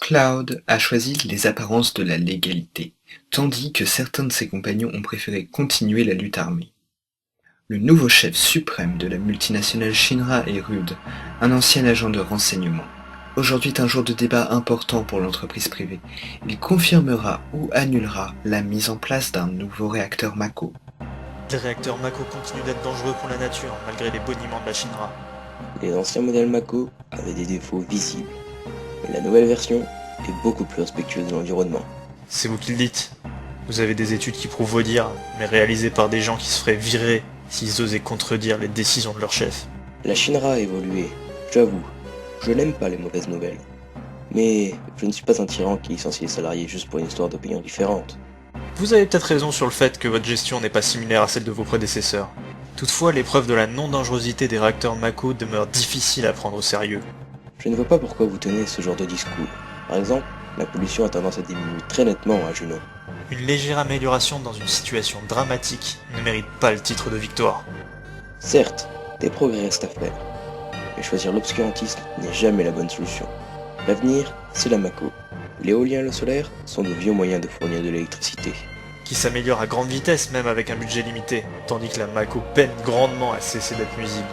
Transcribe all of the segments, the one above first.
Cloud a choisi les apparences de la légalité, tandis que certains de ses compagnons ont préféré continuer la lutte armée. Le nouveau chef suprême de la multinationale Shinra est Rude, un ancien agent de renseignement. Aujourd'hui est un jour de débat important pour l'entreprise privée. Il confirmera ou annulera la mise en place d'un nouveau réacteur Mako. Les réacteurs Mako continuent d'être dangereux pour la nature, malgré les boniments de la Shinra. Les anciens modèles Mako avaient des défauts visibles, mais la nouvelle version est beaucoup plus respectueuse de l'environnement. C'est vous qui le dites. Vous avez des études qui prouvent vos dires, mais réalisées par des gens qui se feraient virer s'ils osaient contredire les décisions de leur chef. La Shinra a évolué, j'avoue. Je n'aime pas les mauvaises nouvelles. Mais je ne suis pas un tyran qui licencie les salariés juste pour une histoire d'opinion différente. Vous avez peut-être raison sur le fait que votre gestion n'est pas similaire à celle de vos prédécesseurs. Toutefois, l'épreuve de la non-dangerosité des réacteurs Mako demeure difficile à prendre au sérieux. Je ne vois pas pourquoi vous tenez ce genre de discours. Par exemple, la pollution a tendance à diminuer très nettement à Juno. Une légère amélioration dans une situation dramatique ne mérite pas le titre de victoire. Certes, des progrès restent à faire. Mais choisir l'obscurantisme n'est jamais la bonne solution. L'avenir, c'est la Mako. L'éolien et le solaire sont de vieux moyens de fournir de l'électricité. Qui s'améliore à grande vitesse même avec un budget limité, tandis que la Mako peine grandement à cesser d'être nuisible.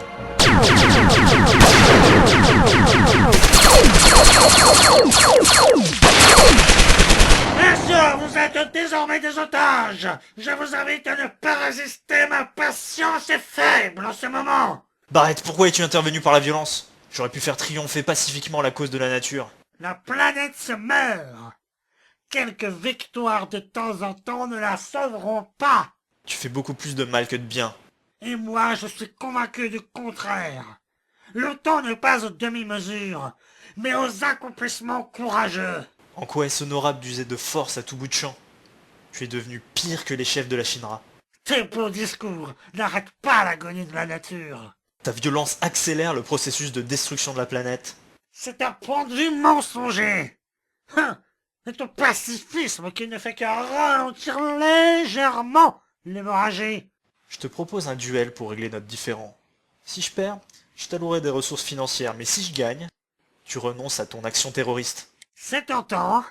Bien sûr, vous êtes désormais des otages. Je vous invite à ne pas résister, ma patience est faible en ce moment. Barrett, pourquoi es-tu intervenu par la violence? J'aurais pu faire triompher pacifiquement la cause de la nature. La planète se meurt. Quelques victoires de temps en temps ne la sauveront pas. Tu fais beaucoup plus de mal que de bien. Et moi, je suis convaincu du contraire. Le temps n'est pas aux demi-mesures, mais aux accomplissements courageux. En quoi est-ce honorable d'user de force à tout bout de champ? Tu es devenu pire que les chefs de la Shinra. Tes beaux discours n'arrêtent pas l'agonie de la nature. Ta violence accélère le processus de destruction de la planète. C'est un point de vue mensonger. C'est ton pacifisme qui ne fait que ralentir légèrement l'hémorragie. Je te propose un duel pour régler notre différend. Si je perds, je t'allouerai des ressources financières, mais si je gagne, tu renonces à ton action terroriste. C'est tentant.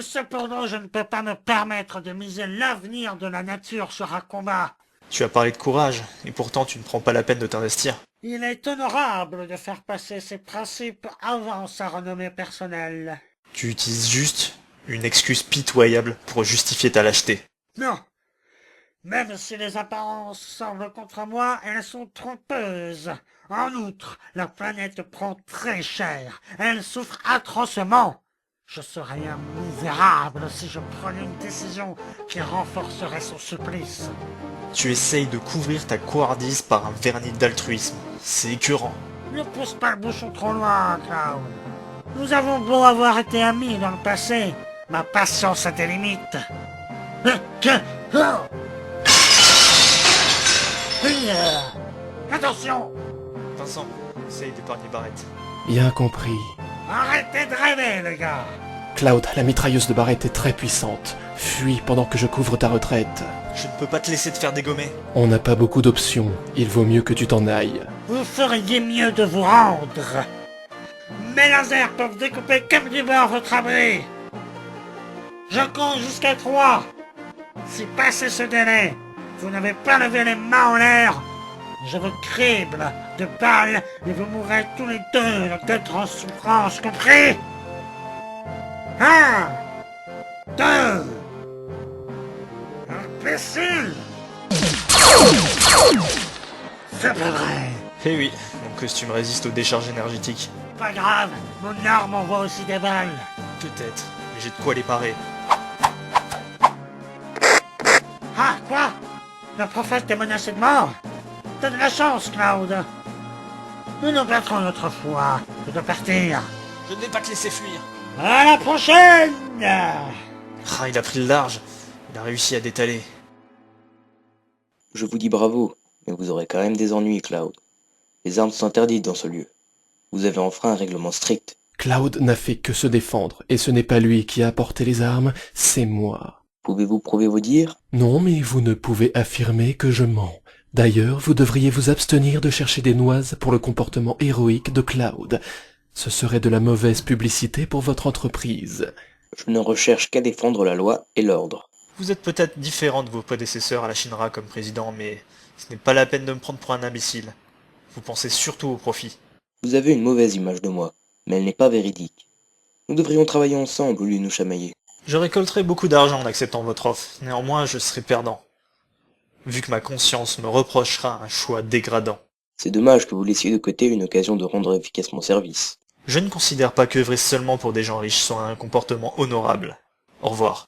Cependant, je ne peux pas me permettre de miser l'avenir de la nature sur un combat. Tu as parlé de courage, et pourtant tu ne prends pas la peine de t'investir. Il est honorable de faire passer ses principes avant sa renommée personnelle. Tu utilises juste une excuse pitoyable pour justifier ta lâcheté. Non. Même si les apparences semblent contre moi, elles sont trompeuses. En outre, la planète prend très cher. Elle souffre atrocement. Je serais un misérable si je prenais une décision qui renforcerait son supplice. Tu essayes de couvrir ta couardise par un vernis d'altruisme. C'est écœurant. Ne pousse pas le bouchon trop loin, Cloud. Nous avons beau avoir été amis dans le passé, ma patience a des limites. Attention! Vincent, essaye d'épargner Barrett. Bien compris. Arrêtez de rêver, les gars! Cloud, la mitrailleuse de Barrett est très puissante. Fuis pendant que je couvre ta retraite. Je ne peux pas te laisser te faire dégommer. On n'a pas beaucoup d'options. Il vaut mieux que tu t'en ailles. Vous feriez mieux de vous rendre. Mes lasers peuvent découper comme du beurre votre abri. Je compte jusqu'à 3. Si passé ce délai, vous n'avez pas levé les mains en l'air, je vous crible de balles et vous mourrez tous les deux, la tête en souffrance, compris? 1, 2, imbécile! C'est pas vrai. Eh oui, mon costume résiste aux décharges énergétiques. Pas grave, mon arme envoie aussi des balles. Peut-être, mais j'ai de quoi les parer. Ah, quoi? Le prophète est menacé de mort? T'as de la chance, Cloud. Nous nous battrons une autre fois. Je dois partir. Je ne vais pas te laisser fuir. À la prochaine! Ah, il a pris le large. Il a réussi à détaler. Je vous dis bravo, mais vous aurez quand même des ennuis, Cloud. Les armes sont interdites dans ce lieu. Vous avez enfreint un règlement strict. Cloud n'a fait que se défendre, et ce n'est pas lui qui a apporté les armes, c'est moi. Pouvez-vous prouver vos dires? Non, mais vous ne pouvez affirmer que je mens. D'ailleurs, vous devriez vous abstenir de chercher des noises pour le comportement héroïque de Cloud. Ce serait de la mauvaise publicité pour votre entreprise. Je ne recherche qu'à défendre la loi et l'ordre. Vous êtes peut-être différent de vos prédécesseurs à la Shinra comme président, mais ce n'est pas la peine de me prendre pour un imbécile. Vous pensez surtout au profit. Vous avez une mauvaise image de moi, mais elle n'est pas véridique. Nous devrions travailler ensemble au lieu de nous chamailler. Je récolterai beaucoup d'argent en acceptant votre offre, néanmoins je serai perdant. Vu que ma conscience me reprochera un choix dégradant. C'est dommage que vous laissiez de côté une occasion de rendre efficacement service. Je ne considère pas qu'œuvrer seulement pour des gens riches soit un comportement honorable. Au revoir.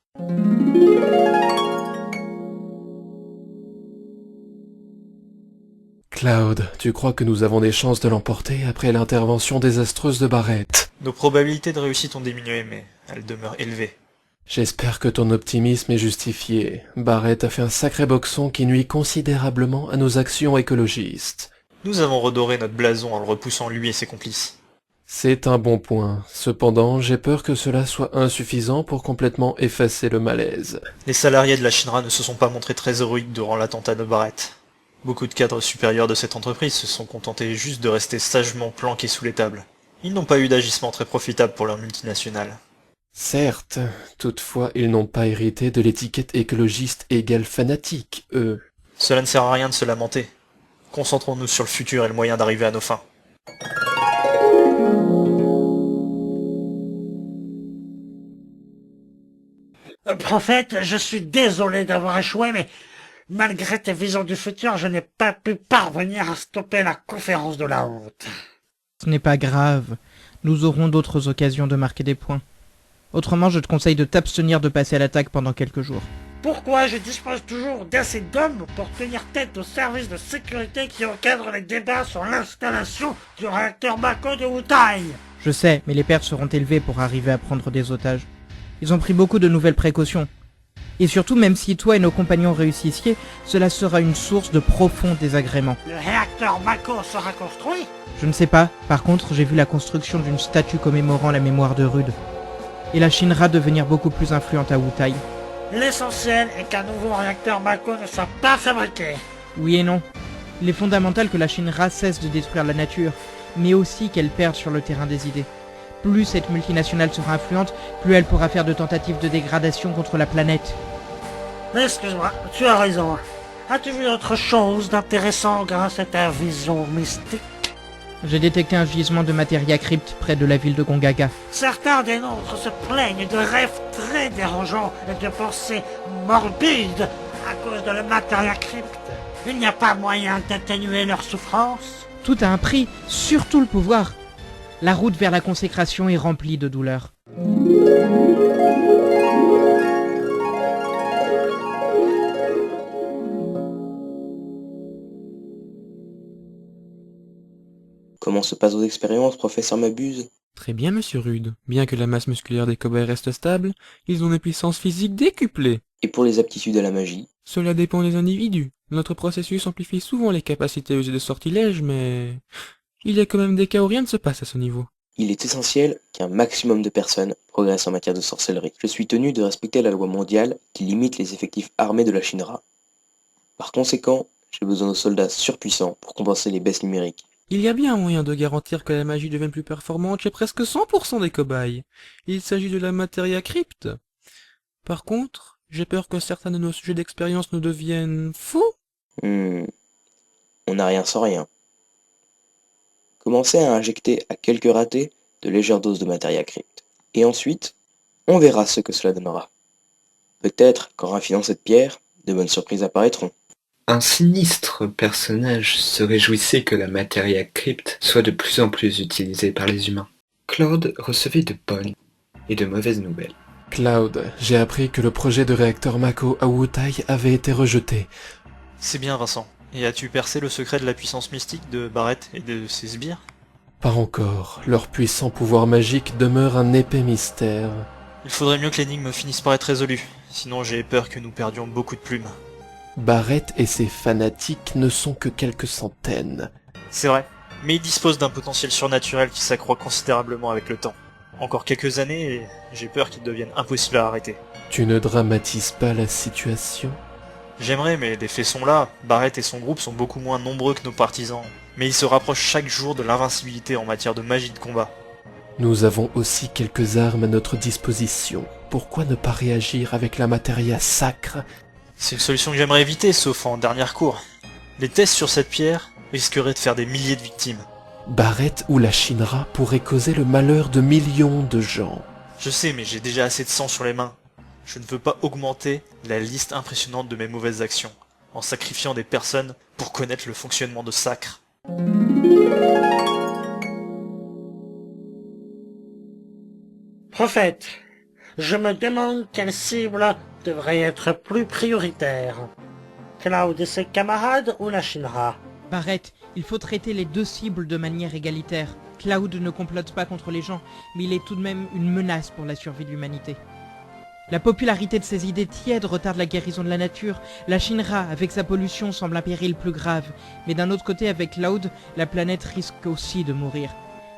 Cloud, tu crois que nous avons des chances de l'emporter après l'intervention désastreuse de Barrett? Nos probabilités de réussite ont diminué, mais elles demeurent élevées. J'espère que ton optimisme est justifié. Barrett a fait un sacré boxon qui nuit considérablement à nos actions écologistes. Nous avons redoré notre blason en le repoussant lui et ses complices. C'est un bon point. Cependant, j'ai peur que cela soit insuffisant pour complètement effacer le malaise. Les salariés de la Shinra ne se sont pas montrés très héroïques durant l'attentat de Barrett. Beaucoup de cadres supérieurs de cette entreprise se sont contentés juste de rester sagement planqués sous les tables. Ils n'ont pas eu d'agissement très profitable pour leur multinationale. Certes, toutefois, ils n'ont pas hérité de l'étiquette écologiste égale fanatique, eux. Cela ne sert à rien de se lamenter. Concentrons-nous sur le futur et le moyen d'arriver à nos fins. Prophète, je suis désolé d'avoir échoué, mais malgré tes visions du futur, je n'ai pas pu parvenir à stopper la conférence de la honte. Ce n'est pas grave. Nous aurons d'autres occasions de marquer des points. Autrement, je te conseille de t'abstenir de passer à l'attaque pendant quelques jours. Pourquoi je dispose toujours d'assez d'hommes pour tenir tête aux services de sécurité qui encadrent les débats sur l'installation du réacteur Mako de Wutai? Je sais, mais les pertes seront élevées pour arriver à prendre des otages. Ils ont pris beaucoup de nouvelles précautions. Et surtout, même si toi et nos compagnons réussissiez, cela sera une source de profonds désagréments. Le réacteur Mako sera construit? Je ne sais pas. Par contre, j'ai vu la construction d'une statue commémorant la mémoire de Rude. Et la Shinra devenir beaucoup plus influente à Wutai. L'essentiel est qu'un nouveau réacteur Mako ne soit pas fabriqué. Oui et non. Il est fondamental que la Shinra cesse de détruire la nature, mais aussi qu'elle perde sur le terrain des idées. Plus cette multinationale sera influente, plus elle pourra faire de tentatives de dégradation contre la planète. Mais excuse-moi, tu as raison. As-tu vu autre chose d'intéressant grâce à ta vision mystique? J'ai détecté un gisement de Materia Crypt près de la ville de Gongaga. Certains des nôtres se plaignent de rêves très dérangeants et de pensées morbides à cause de la Materia Crypt. Il n'y a pas moyen d'atténuer leur souffrance? Tout a un prix, surtout le pouvoir. La route vers la consécration est remplie de douleurs. Comment se passent vos expériences, professeur Mabuse? Très bien, monsieur Rude. Bien que la masse musculaire des cobayes reste stable, ils ont des puissances physiques décuplées. Et pour les aptitudes à la magie? Cela dépend des individus. Notre processus amplifie souvent les capacités usées de sortilèges, mais il y a quand même des cas où rien ne se passe à ce niveau. Il est essentiel qu'un maximum de personnes progressent en matière de sorcellerie. Je suis tenu de respecter la loi mondiale qui limite les effectifs armés de la Shinra. Par conséquent, j'ai besoin de soldats surpuissants pour compenser les baisses numériques. Il y a bien un moyen de garantir que la magie devienne plus performante chez presque 100% des cobayes. Il s'agit de la Materia Crypt. Par contre, j'ai peur que certains de nos sujets d'expérience nous deviennent fous. On n'a rien sans rien. Commencez à injecter à quelques ratés de légères doses de Materia Crypt. Et ensuite, on verra ce que cela donnera. Peut-être qu'en raffinant cette pierre, de bonnes surprises apparaîtront. Un sinistre personnage se réjouissait que la Materia Crypt soit de plus en plus utilisée par les humains. Claude recevait de bonnes et de mauvaises nouvelles. Cloud, j'ai appris que le projet de réacteur Mako à Wutai avait été rejeté. C'est bien, Vincent. Et as-tu percé le secret de la puissance mystique de Barrett et de ses sbires? Pas encore. Leur puissant pouvoir magique demeure un épais mystère. Il faudrait mieux que l'énigme finisse par être résolue. Sinon j'ai peur que nous perdions beaucoup de plumes. Barrett et ses fanatiques ne sont que quelques centaines. C'est vrai, mais ils disposent d'un potentiel surnaturel qui s'accroît considérablement avec le temps. Encore quelques années et j'ai peur qu'ils deviennent impossibles à arrêter. Tu ne dramatises pas la situation? J'aimerais, mais les faits sont là. Barrett et son groupe sont beaucoup moins nombreux que nos partisans. Mais ils se rapprochent chaque jour de l'invincibilité en matière de magie de combat. Nous avons aussi quelques armes à notre disposition. Pourquoi ne pas réagir avec la matéria sacre? C'est une solution que j'aimerais éviter, sauf en dernier recours. Les tests sur cette pierre risqueraient de faire des milliers de victimes. Barrett ou la Shinra pourraient causer le malheur de millions de gens. Je sais, mais j'ai déjà assez de sang sur les mains. Je ne veux pas augmenter la liste impressionnante de mes mauvaises actions, en sacrifiant des personnes pour connaître le fonctionnement de Sacre. Prophète, je me demande quelle cible devrait être plus prioritaire. Cloud et ses camarades ou la Shinra? Barrett, il faut traiter les deux cibles de manière égalitaire. Cloud ne complote pas contre les gens, mais il est tout de même une menace pour la survie de l'humanité. La popularité de ses idées tièdes retarde la guérison de la nature. La Shinra, avec sa pollution, semble un péril plus grave. Mais d'un autre côté, avec Cloud, la planète risque aussi de mourir.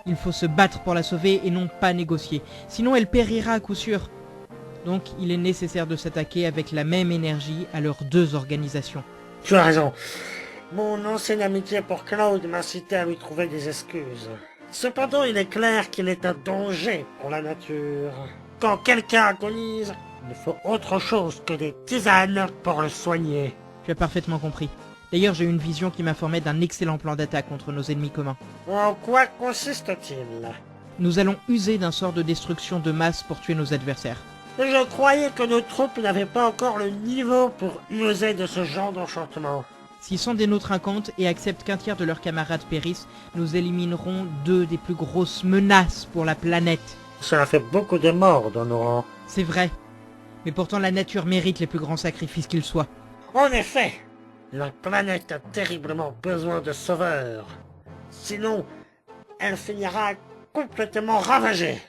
Il faut se battre pour la sauver et non pas négocier. Sinon, elle périra à coup sûr. Donc, il est nécessaire de s'attaquer avec la même énergie à leurs deux organisations. Tu as raison. Mon ancienne amitié pour Cloud m'incitait à lui trouver des excuses. Cependant, il est clair qu'il est un danger pour la nature. Quand quelqu'un agonise, il faut autre chose que des tisanes pour le soigner. Tu as parfaitement compris. D'ailleurs, j'ai eu une vision qui m'informait d'un excellent plan d'attaque contre nos ennemis communs. En quoi consiste-t-il? Nous allons user d'un sort de destruction de masse pour tuer nos adversaires. Je croyais que nos troupes n'avaient pas encore le niveau pour user de ce genre d'enchantement. S'ils sont des nôtres incantes et acceptent qu'un tiers de leurs camarades périssent, nous éliminerons deux des plus grosses menaces pour la planète. Cela fait beaucoup de morts dans nos rangs. C'est vrai. Mais pourtant la nature mérite les plus grands sacrifices qu'ils soient. En effet, la planète a terriblement besoin de sauveurs. Sinon, elle finira complètement ravagée.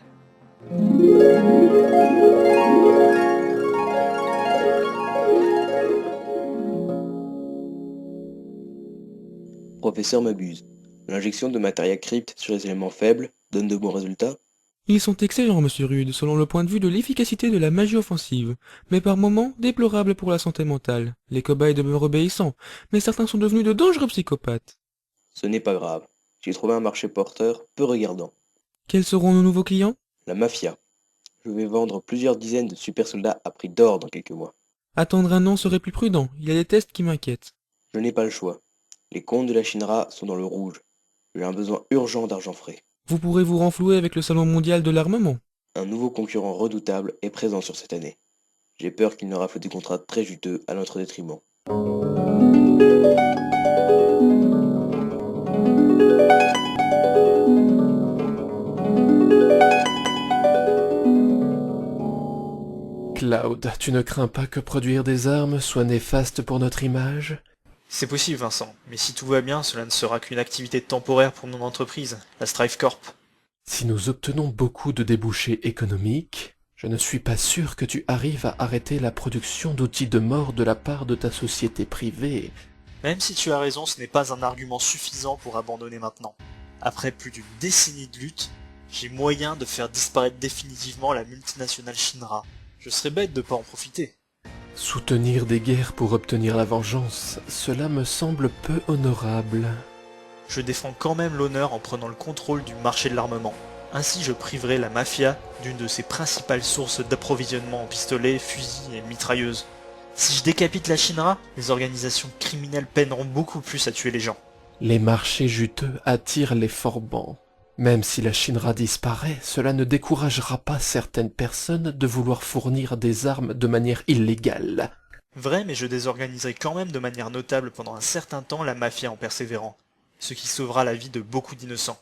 Professeur m'abuse. L'injection de matériel crypte sur les éléments faibles donne de bons résultats? Ils sont excellents, monsieur Rude, selon le point de vue de l'efficacité de la magie offensive, mais par moments déplorables pour la santé mentale. Les cobayes demeurent obéissants, mais certains sont devenus de dangereux psychopathes. Ce n'est pas grave. J'ai trouvé un marché porteur peu regardant. Quels seront nos nouveaux clients? La mafia. Je vais vendre plusieurs dizaines de super soldats à prix d'or dans quelques mois. Attendre un an serait plus prudent, il y a des tests qui m'inquiètent. Je n'ai pas le choix. Les comptes de la Shinra sont dans le rouge. J'ai un besoin urgent d'argent frais. Vous pourrez vous renflouer avec le Salon mondial de l'armement. Un nouveau concurrent redoutable est présent sur cette année. J'ai peur qu'il ne rafle des contrats très juteux à notre détriment. Cloud, tu ne crains pas que produire des armes soit néfaste pour notre image? C'est possible, Vincent, mais si tout va bien, cela ne sera qu'une activité temporaire pour mon entreprise, la Strive Corp. Si nous obtenons beaucoup de débouchés économiques, je ne suis pas sûr que tu arrives à arrêter la production d'outils de mort de la part de ta société privée. Même si tu as raison, ce n'est pas un argument suffisant pour abandonner maintenant. Après plus d'une décennie de lutte, j'ai moyen de faire disparaître définitivement la multinationale Shinra. Je serais bête de pas en profiter. Soutenir des guerres pour obtenir la vengeance, cela me semble peu honorable. Je défends quand même l'honneur en prenant le contrôle du marché de l'armement. Ainsi je priverai la mafia d'une de ses principales sources d'approvisionnement en pistolets, fusils et mitrailleuses. Si je décapite la Shinra, les organisations criminelles peineront beaucoup plus à tuer les gens. Les marchés juteux attirent les forbans. Même si la Shinra disparaît, cela ne découragera pas certaines personnes de vouloir fournir des armes de manière illégale. Vrai, mais je désorganiserai quand même de manière notable pendant un certain temps la mafia en persévérant, ce qui sauvera la vie de beaucoup d'innocents.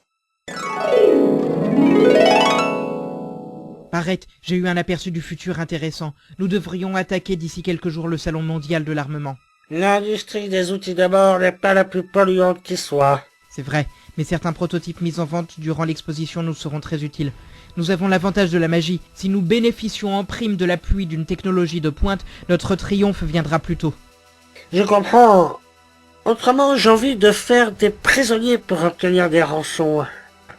Barrett, j'ai eu un aperçu du futur intéressant. Nous devrions attaquer d'ici quelques jours le Salon mondial de l'armement. L'industrie des outils de mort n'est pas la plus polluante qui soit. C'est vrai, mais certains prototypes mis en vente durant l'exposition nous seront très utiles. Nous avons l'avantage de la magie. Si nous bénéficions en prime de l'appui d'une technologie de pointe, notre triomphe viendra plus tôt. Je comprends. Autrement, j'ai envie de faire des prisonniers pour obtenir des rançons.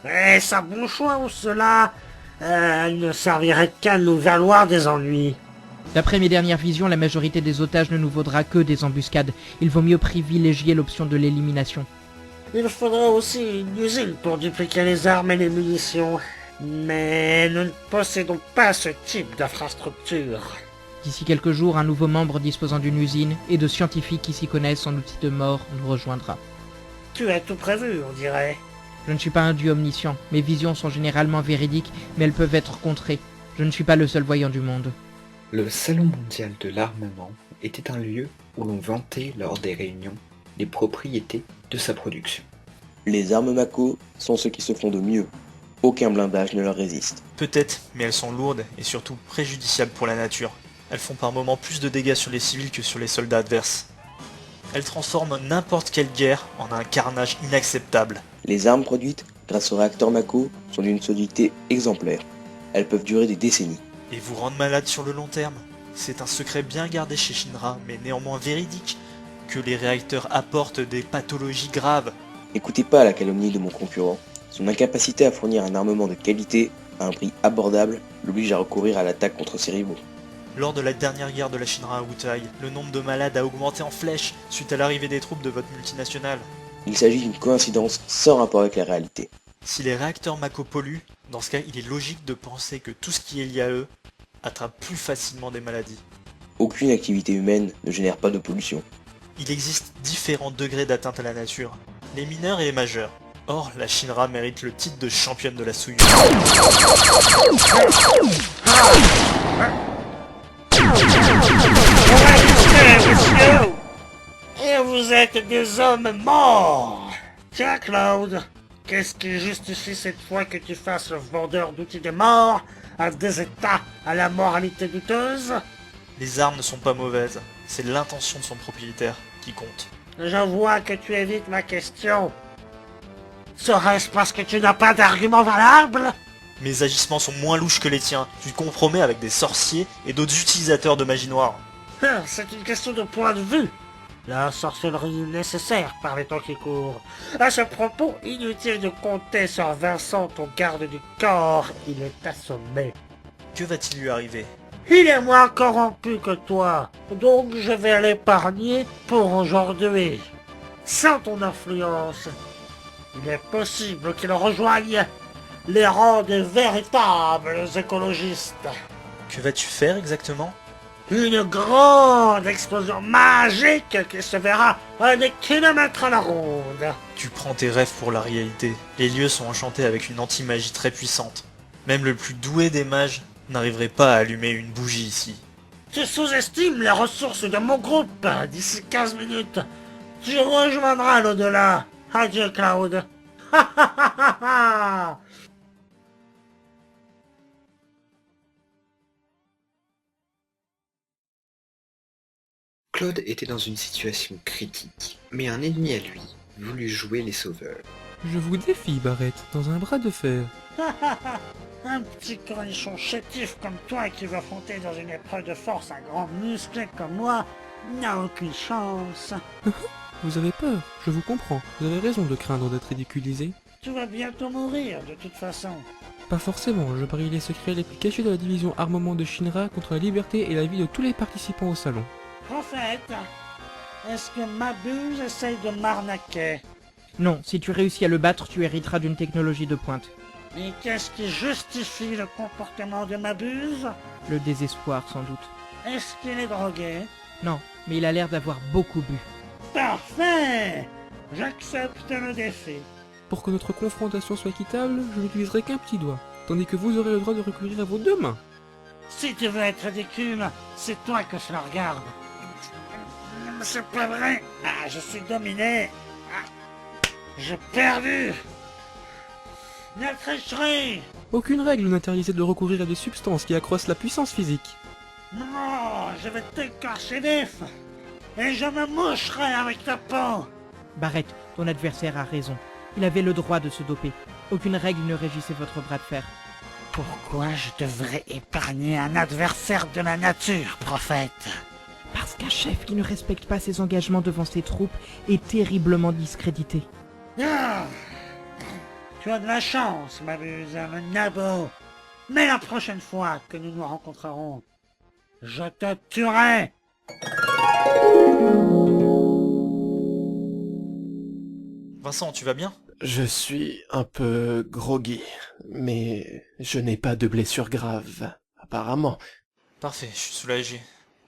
Est-ce un bon choix ou cela ne servirait qu'à nous valoir des ennuis? D'après mes dernières visions, la majorité des otages ne nous vaudra que des embuscades. Il vaut mieux privilégier l'option de l'élimination. Il faudra aussi une usine pour dupliquer les armes et les munitions. Mais nous ne possédons pas ce type d'infrastructure. D'ici quelques jours, un nouveau membre disposant d'une usine et de scientifiques qui s'y connaissent en outils de mort nous rejoindra. Tu as tout prévu, on dirait. Je ne suis pas un dieu omniscient. Mes visions sont généralement véridiques, mais elles peuvent être contrées. Je ne suis pas le seul voyant du monde. Le Salon mondial de l'armement était un lieu où l'on vantait lors des réunions les propriétés de sa production. Les armes Mako sont ceux qui se font de mieux. Aucun blindage ne leur résiste. Peut-être, mais elles sont lourdes et surtout préjudiciables pour la nature. Elles font par moments plus de dégâts sur les civils que sur les soldats adverses. Elles transforment n'importe quelle guerre en un carnage inacceptable. Les armes produites grâce aux réacteurs Mako sont d'une solidité exemplaire. Elles peuvent durer des décennies. Et vous rendre malade sur le long terme. C'est un secret bien gardé chez Shinra, mais néanmoins véridique, que les réacteurs apportent des pathologies graves. N'écoutez pas la calomnie de mon concurrent. Son incapacité à fournir un armement de qualité à un prix abordable l'oblige à recourir à l'attaque contre ses rivaux. Lors de la dernière guerre de la Shinra à Wutai, le nombre de malades a augmenté en flèche suite à l'arrivée des troupes de votre multinationale. Il s'agit d'une coïncidence sans rapport avec la réalité. Si les réacteurs Mako polluent, dans ce cas il est logique de penser que tout ce qui est lié à eux attrape plus facilement des maladies. Aucune activité humaine ne génère pas de pollution. Il existe différents degrés d'atteinte à la nature, les mineurs et les majeurs. Or, la Shinra mérite le titre de championne de la souillure. Et vous êtes des hommes morts. Tiens, Claude, qu'est-ce qui justifie cette fois que tu fasses le vendeur d'outils de mort à des états à la moralité douteuse? Les armes ne sont pas mauvaises, c'est l'intention de son propriétaire qui compte. Je vois que tu évites ma question. Serait-ce parce que tu n'as pas d'argument valable? Mes agissements sont moins louches que les tiens, tu te compromets avec des sorciers et d'autres utilisateurs de magie noire. C'est une question de point de vue. La sorcellerie est nécessaire par les temps qui courent. À ce propos, inutile de compter sur Vincent, ton garde du corps. Il est assommé. Que va-t-il lui arriver? Il est moins corrompu que toi, donc je vais l'épargner pour aujourd'hui. Sans ton influence, il est possible qu'il rejoigne les rangs des véritables écologistes. Que vas-tu faire exactement? Une grande explosion magique qui se verra à des kilomètres à la ronde. Tu prends tes rêves pour la réalité. Les lieux sont enchantés avec une anti-magie très puissante. Même le plus doué des mages n'arriverait pas à allumer une bougie ici. Tu sous-estimes les ressources de mon groupe. D'ici 15 minutes, tu rejoindras l'au-delà. Adieu, Claude. Claude était dans une situation critique, mais un ennemi à lui voulut jouer les sauveurs. Je vous défie, Barrett, dans un bras de fer. Un petit cornichon chétif comme toi qui veut affronter dans une épreuve de force un grand musclé comme moi n'a aucune chance. Vous avez peur, je vous comprends. Vous avez raison de craindre d'être ridiculisé. Tu vas bientôt mourir de toute façon. Pas forcément, je parie les secrets les plus cachés de la division armement de Shinra contre la liberté et la vie de tous les participants au salon. Prophète, est-ce que Mabuse essaye de m'arnaquer? Non, si tu réussis à le battre, tu hériteras d'une technologie de pointe. Et qu'est-ce qui justifie le comportement de Mabuse? Le désespoir, sans doute. Est-ce qu'il est drogué? Non, mais il a l'air d'avoir beaucoup bu. Parfait! J'accepte le défi. Pour que notre confrontation soit équitable, je n'utiliserai qu'un petit doigt, tandis que vous aurez le droit de recourir à vos deux mains. Si tu veux être ridicule, c'est toi que je la regarde. C'est pas vrai. Ah, je suis dominé. Ah, j'ai perdu. La tricherie. Aucune règle n'interdisait de recourir à des substances qui accroissent la puissance physique. Non, je vais t'écorcher vif. Et je me moucherai avec ta peau. Barrett, ton adversaire a raison. Il avait le droit de se doper. Aucune règle ne régissait votre bras de fer. Pourquoi je devrais épargner un adversaire de la nature, prophète? Parce qu'un chef qui ne respecte pas ses engagements devant ses troupes est terriblement discrédité. Ah, tu as de la chance, Mabuse, le nabo. Mais la prochaine fois que nous nous rencontrerons, je te tuerai. Vincent, tu vas bien? Je suis un peu groggy, mais je n'ai pas de blessure grave, apparemment. Parfait, je suis soulagé.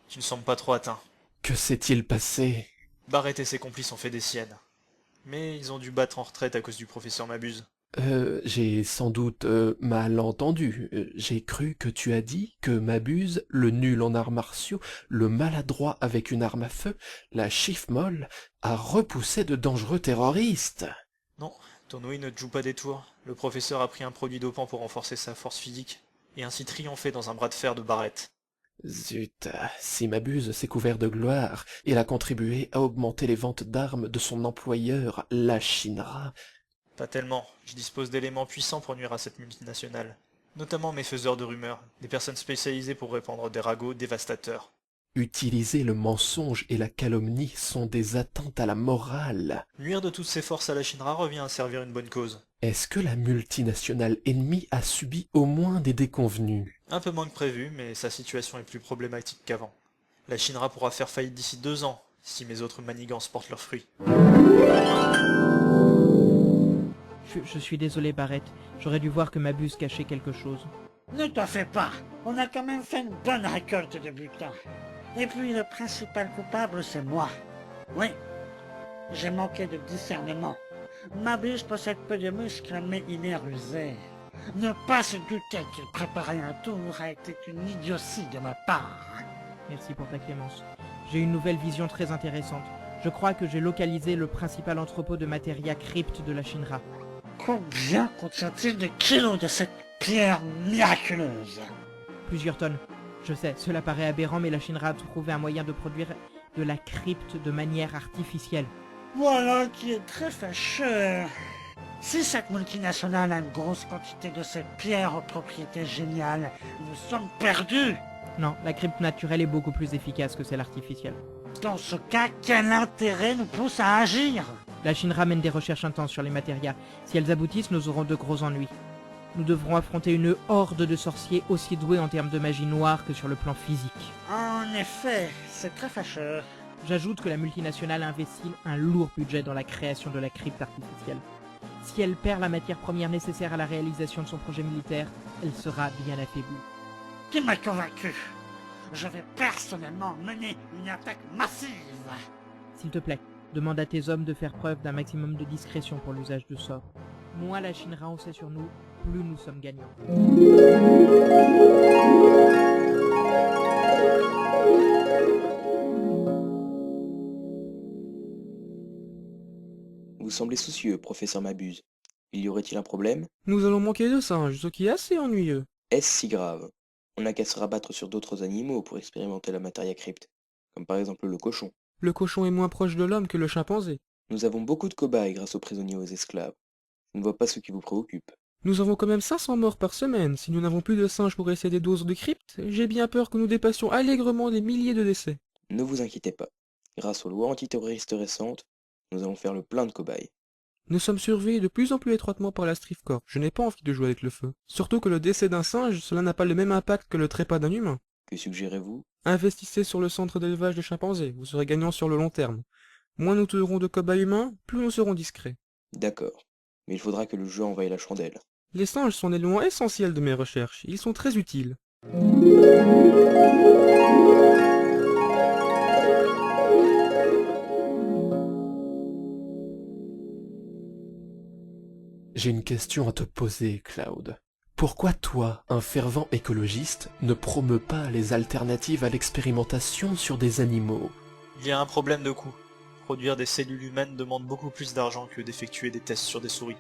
Tu ne sembles pas trop atteint. Que s'est-il passé? Barrett et ses complices ont fait des siennes. Mais ils ont dû battre en retraite à cause du professeur Mabuse. J'ai sans doute mal entendu. J'ai cru que tu as dit que Mabuse, le nul en arts martiaux, le maladroit avec une arme à feu, la chiffre-molle, a repoussé de dangereux terroristes. Non, Tonoe ne te joue pas des tours. Le professeur a pris un produit dopant pour renforcer sa force physique, et ainsi triompher dans un bras de fer de Barrett. Zut, si Mabuse s'est couvert de gloire, il a contribué à augmenter les ventes d'armes de son employeur, la Shinra. Pas tellement, je dispose d'éléments puissants pour nuire à cette multinationale. Notamment mes faiseurs de rumeurs, des personnes spécialisées pour répandre des ragots dévastateurs. Utiliser le mensonge et la calomnie sont des atteintes à la morale. Nuire de toutes ses forces à la Shinra revient à servir une bonne cause. Est-ce que la multinationale ennemie a subi au moins des déconvenues? Un peu moins que prévu, mais sa situation est plus problématique qu'avant. La Shinra pourra faire faillite d'ici 2 ans, si mes autres manigances portent leurs fruits. Je suis désolé, Barrett. J'aurais dû voir que Mabuse cachait quelque chose. Ne t'en fais pas. On a quand même fait une bonne récolte de butin. Et puis le principal coupable, c'est moi. Oui, j'ai manqué de discernement. Mabuse possède peu de muscles, mais il est rusé. Ne pas se douter qu'il préparait un tour a été une idiotie de ma part. Merci pour ta clémence. J'ai une nouvelle vision très intéressante. Je crois que j'ai localisé le principal entrepôt de matérias crypte de la Shinra. Combien contient-il de kilos de cette pierre miraculeuse? Plusieurs tonnes. Je sais, cela paraît aberrant, mais la Shinra a trouvé un moyen de produire de la crypte de manière artificielle. Voilà qui est très fâcheux. Si cette multinationale a une grosse quantité de cette pierre aux propriétés géniales, nous sommes perdus. Non, la crypte naturelle est beaucoup plus efficace que celle artificielle. Dans ce cas, quel intérêt nous pousse à agir? La Shinra mène des recherches intenses sur les matérias. Si elles aboutissent, nous aurons de gros ennuis. Nous devrons affronter une horde de sorciers aussi doués en termes de magie noire que sur le plan physique. En effet, c'est très fâcheux. J'ajoute que la multinationale investit un lourd budget dans la création de la crypte artificielle. Si elle perd la matière première nécessaire à la réalisation de son projet militaire, elle sera bien affaiblie. Qui m'a convaincu? Je vais personnellement mener une attaque massive. S'il te plaît, demande à tes hommes de faire preuve d'un maximum de discrétion pour l'usage de sorts. Moins la Shinra en sait sur nous, plus nous sommes gagnants. Vous semblez soucieux, professeur Mabuse. Y aurait-il un problème? Nous allons manquer de singes, ce qui est assez ennuyeux. Est-ce si grave? On n'a qu'à se rabattre sur d'autres animaux pour expérimenter la matière crypte, comme par exemple le cochon. Le cochon est moins proche de l'homme que le chimpanzé. Nous avens beaucoup de cobayes grâce aux prisonniers et aux esclaves. Je ne vois pas ce qui vous préoccupe. Nous avons quand même 500 morts par semaine. Si nous n'avons plus de singes pour essayer des doses de crypte, j'ai bien peur que nous dépassions allègrement des milliers de décès. Ne vous inquiétez pas. Grâce aux lois antiterroristes récentes, nous allons faire le plein de cobayes. Nous sommes surveillés de plus en plus étroitement par la Strifcorp. Je n'ai pas envie de jouer avec le feu. Surtout que le décès d'un singe, cela n'a pas le même impact que le trépas d'un humain. Que suggérez-vous? Investissez sur le centre d'élevage de chimpanzés, vous serez gagnant sur le long terme. Moins nous tuerons de cobayes humains, plus nous serons discrets. D'accord. Mais il faudra que le jeu envaille la chandelle. Les singes sont l'élément essentiel de mes recherches. Ils sont très utiles. J'ai une question à te poser, Cloud. Pourquoi toi, un fervent écologiste, ne promeut pas les alternatives à l'expérimentation sur des animaux? Il y a un problème de coût. Produire des cellules humaines demande beaucoup plus d'argent que d'effectuer des tests sur des souris.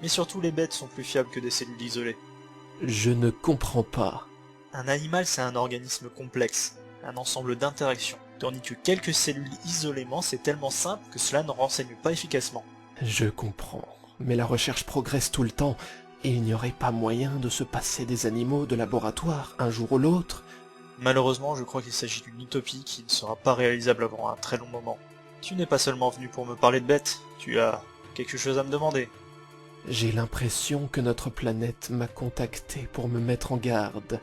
Mais surtout les bêtes sont plus fiables que des cellules isolées. Je ne comprends pas. Un animal c'est un organisme complexe, un ensemble d'interactions, tandis que quelques cellules isolément c'est tellement simple que cela ne renseigne pas efficacement. Je comprends. Mais la recherche progresse tout le temps, et il n'y aurait pas moyen de se passer des animaux de laboratoire un jour ou l'autre. Malheureusement je crois qu'il s'agit d'une utopie qui ne sera pas réalisable avant un très long moment. Tu n'es pas seulement venu pour me parler de bêtes, tu as quelque chose à me demander. J'ai l'impression que notre planète m'a contacté pour me mettre en garde.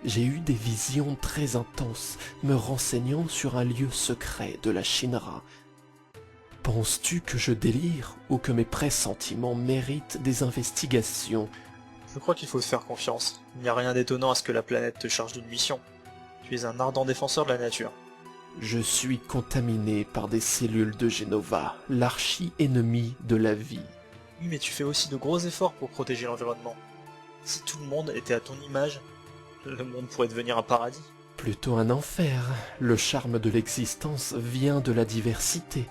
J'ai eu des visions très intenses, me renseignant sur un lieu secret de la Shinra. Penses-tu que je délire ou que mes pressentiments méritent des investigations? Je crois qu'il faut te faire confiance. Il n'y a rien d'étonnant à ce que la planète te charge d'une mission. Tu es un ardent défenseur de la nature. Je suis contaminé par des cellules de Genova, l'archi-ennemi de la vie. Oui, mais tu fais aussi de gros efforts pour protéger l'environnement. Si tout le monde était à ton image, le monde pourrait devenir un paradis. Plutôt un enfer. Le charme de l'existence vient de la diversité.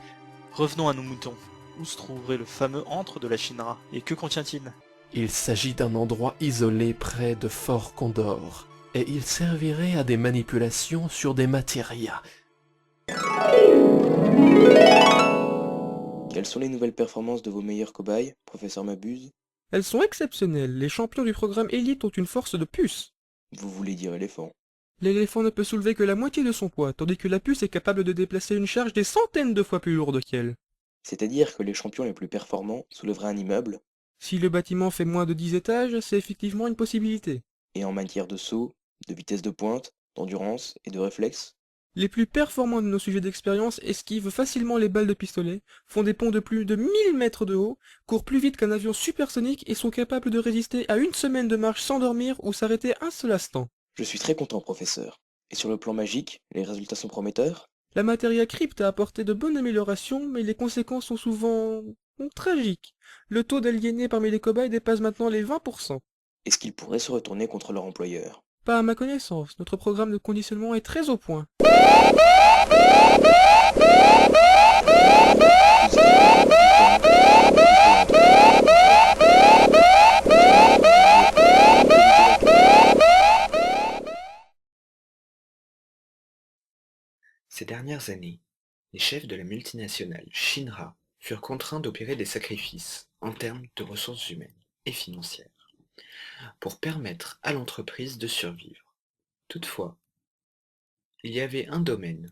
Revenons à nos moutons. Où se trouverait le fameux antre de la Shinra, et que contient-il? Il s'agit d'un endroit isolé près de Fort Condor, et il servirait à des manipulations sur des matérias. Quelles sont les nouvelles performances de vos meilleurs cobayes, professeur Mabuse? Elles sont exceptionnelles, les champions du programme Elite ont une force de puce. Vous voulez dire éléphant? L'éléphant ne peut soulever que la moitié de son poids, tandis que la puce est capable de déplacer une charge des centaines de fois plus lourde qu'elle. C'est-à-dire que les champions les plus performants soulèveraient un immeuble, Si le bâtiment fait moins de 10 étages, c'est effectivement une possibilité. et en matière de saut, de vitesse de pointe, d'endurance et de réflexe? Les plus performants de nos sujets d'expérience esquivent facilement les balles de pistolet, font des ponts de plus de 1000 mètres de haut, courent plus vite qu'un avion supersonique et sont capables de résister à une semaine de marche sans dormir ou s'arrêter un seul instant. Je suis très content, professeur. Et sur le plan magique, les résultats sont prometteurs? La Materia Crypt a apporté de bonnes améliorations, mais les conséquences sont souvent tragiques. Le taux d'aliénés parmi les cobayes dépasse maintenant les 20%. Est-ce qu'ils pourraient se retourner contre leur employeur? Pas à ma connaissance, notre programme de conditionnement est très au point. Ces dernières années, les chefs de la multinationale Shinra furent contraints d'opérer des sacrifices en termes de ressources humaines et financières pour permettre à l'entreprise de survivre. Toutefois, il y avait un domaine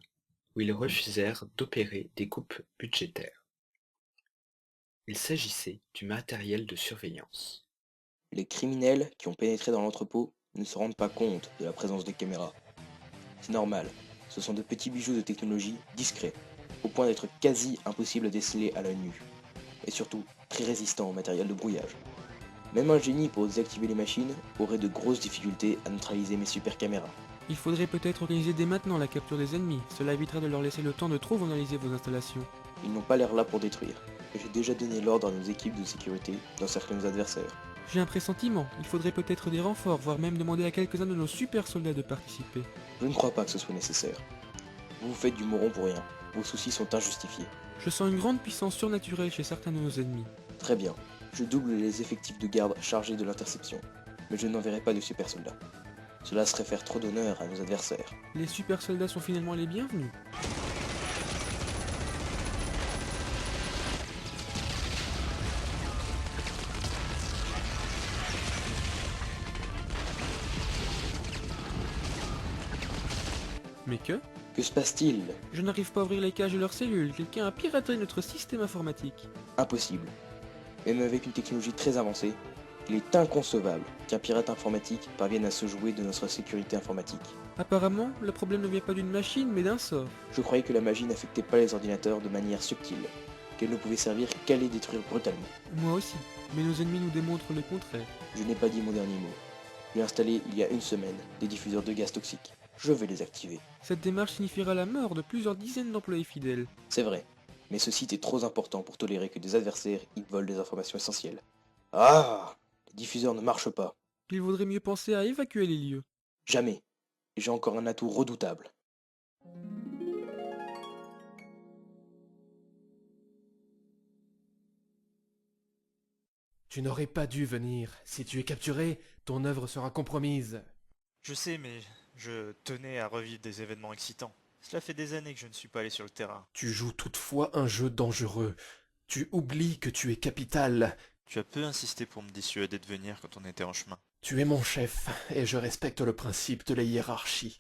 où ils refusèrent d'opérer des coupes budgétaires. Il s'agissait du matériel de surveillance. Les criminels qui ont pénétré dans l'entrepôt ne se rendent pas compte de la présence des caméras. C'est normal, ce sont de petits bijoux de technologie discrets, au point d'être quasi impossible à déceler à l'œil nu, et surtout très résistants au matériel de brouillage. Même un génie pour désactiver les machines aurait de grosses difficultés à neutraliser mes super caméras. Il faudrait peut-être organiser dès maintenant la capture des ennemis, cela éviterait de leur laisser le temps de trop vandaliser vos installations. Ils n'ont pas l'air là pour détruire, et j'ai déjà donné l'ordre à nos équipes de sécurité d'encercler nos adversaires. J'ai un pressentiment, il faudrait peut-être des renforts, voire même demander à quelques-uns de nos super soldats de participer. Je ne crois pas que ce soit nécessaire. Vous vous faites du moron pour rien, vos soucis sont injustifiés. Je sens une grande puissance surnaturelle chez certains de nos ennemis. Très bien, je double les effectifs de garde chargés de l'interception, mais je n'enverrai pas de super soldats. Cela serait faire trop d'honneur à nos adversaires. Les super soldats sont finalement les bienvenus. Mais Que se passe-t-il? je n'arrive pas à ouvrir les cages de leurs cellules, quelqu'un a piraté notre système informatique. Impossible. Même avec une technologie très avancée, il est inconcevable qu'un pirate informatique parvienne à se jouer de notre sécurité informatique. Apparemment, le problème ne vient pas d'une machine, mais d'un sort. Je croyais que la magie n'affectait pas les ordinateurs de manière subtile, qu'elle ne pouvait servir qu'à les détruire brutalement. Moi aussi, mais nos ennemis nous démontrent le contraire. Je n'ai pas dit mon dernier mot. J'ai installé il y a une semaine des diffuseurs de gaz toxiques. Je vais les activer. Cette démarche signifiera la mort de plusieurs dizaines d'employés fidèles. C'est vrai, mais ce site est trop important pour tolérer que des adversaires y volent des informations essentielles. Ah! Les diffuseurs ne marchent pas. Il vaudrait mieux penser à évacuer les lieux. Jamais. J'ai encore un atout redoutable. Tu n'aurais pas dû venir. Si tu es capturé, ton œuvre sera compromise. Je sais, mais je tenais à revivre des événements excitants. Cela fait des années que je ne suis pas allé sur le terrain. Tu joues toutefois un jeu dangereux. Tu oublies que tu es capital. Tu as peu insisté pour me dissuader de venir quand on était en chemin. Tu es mon chef, et je respecte le principe de la hiérarchie.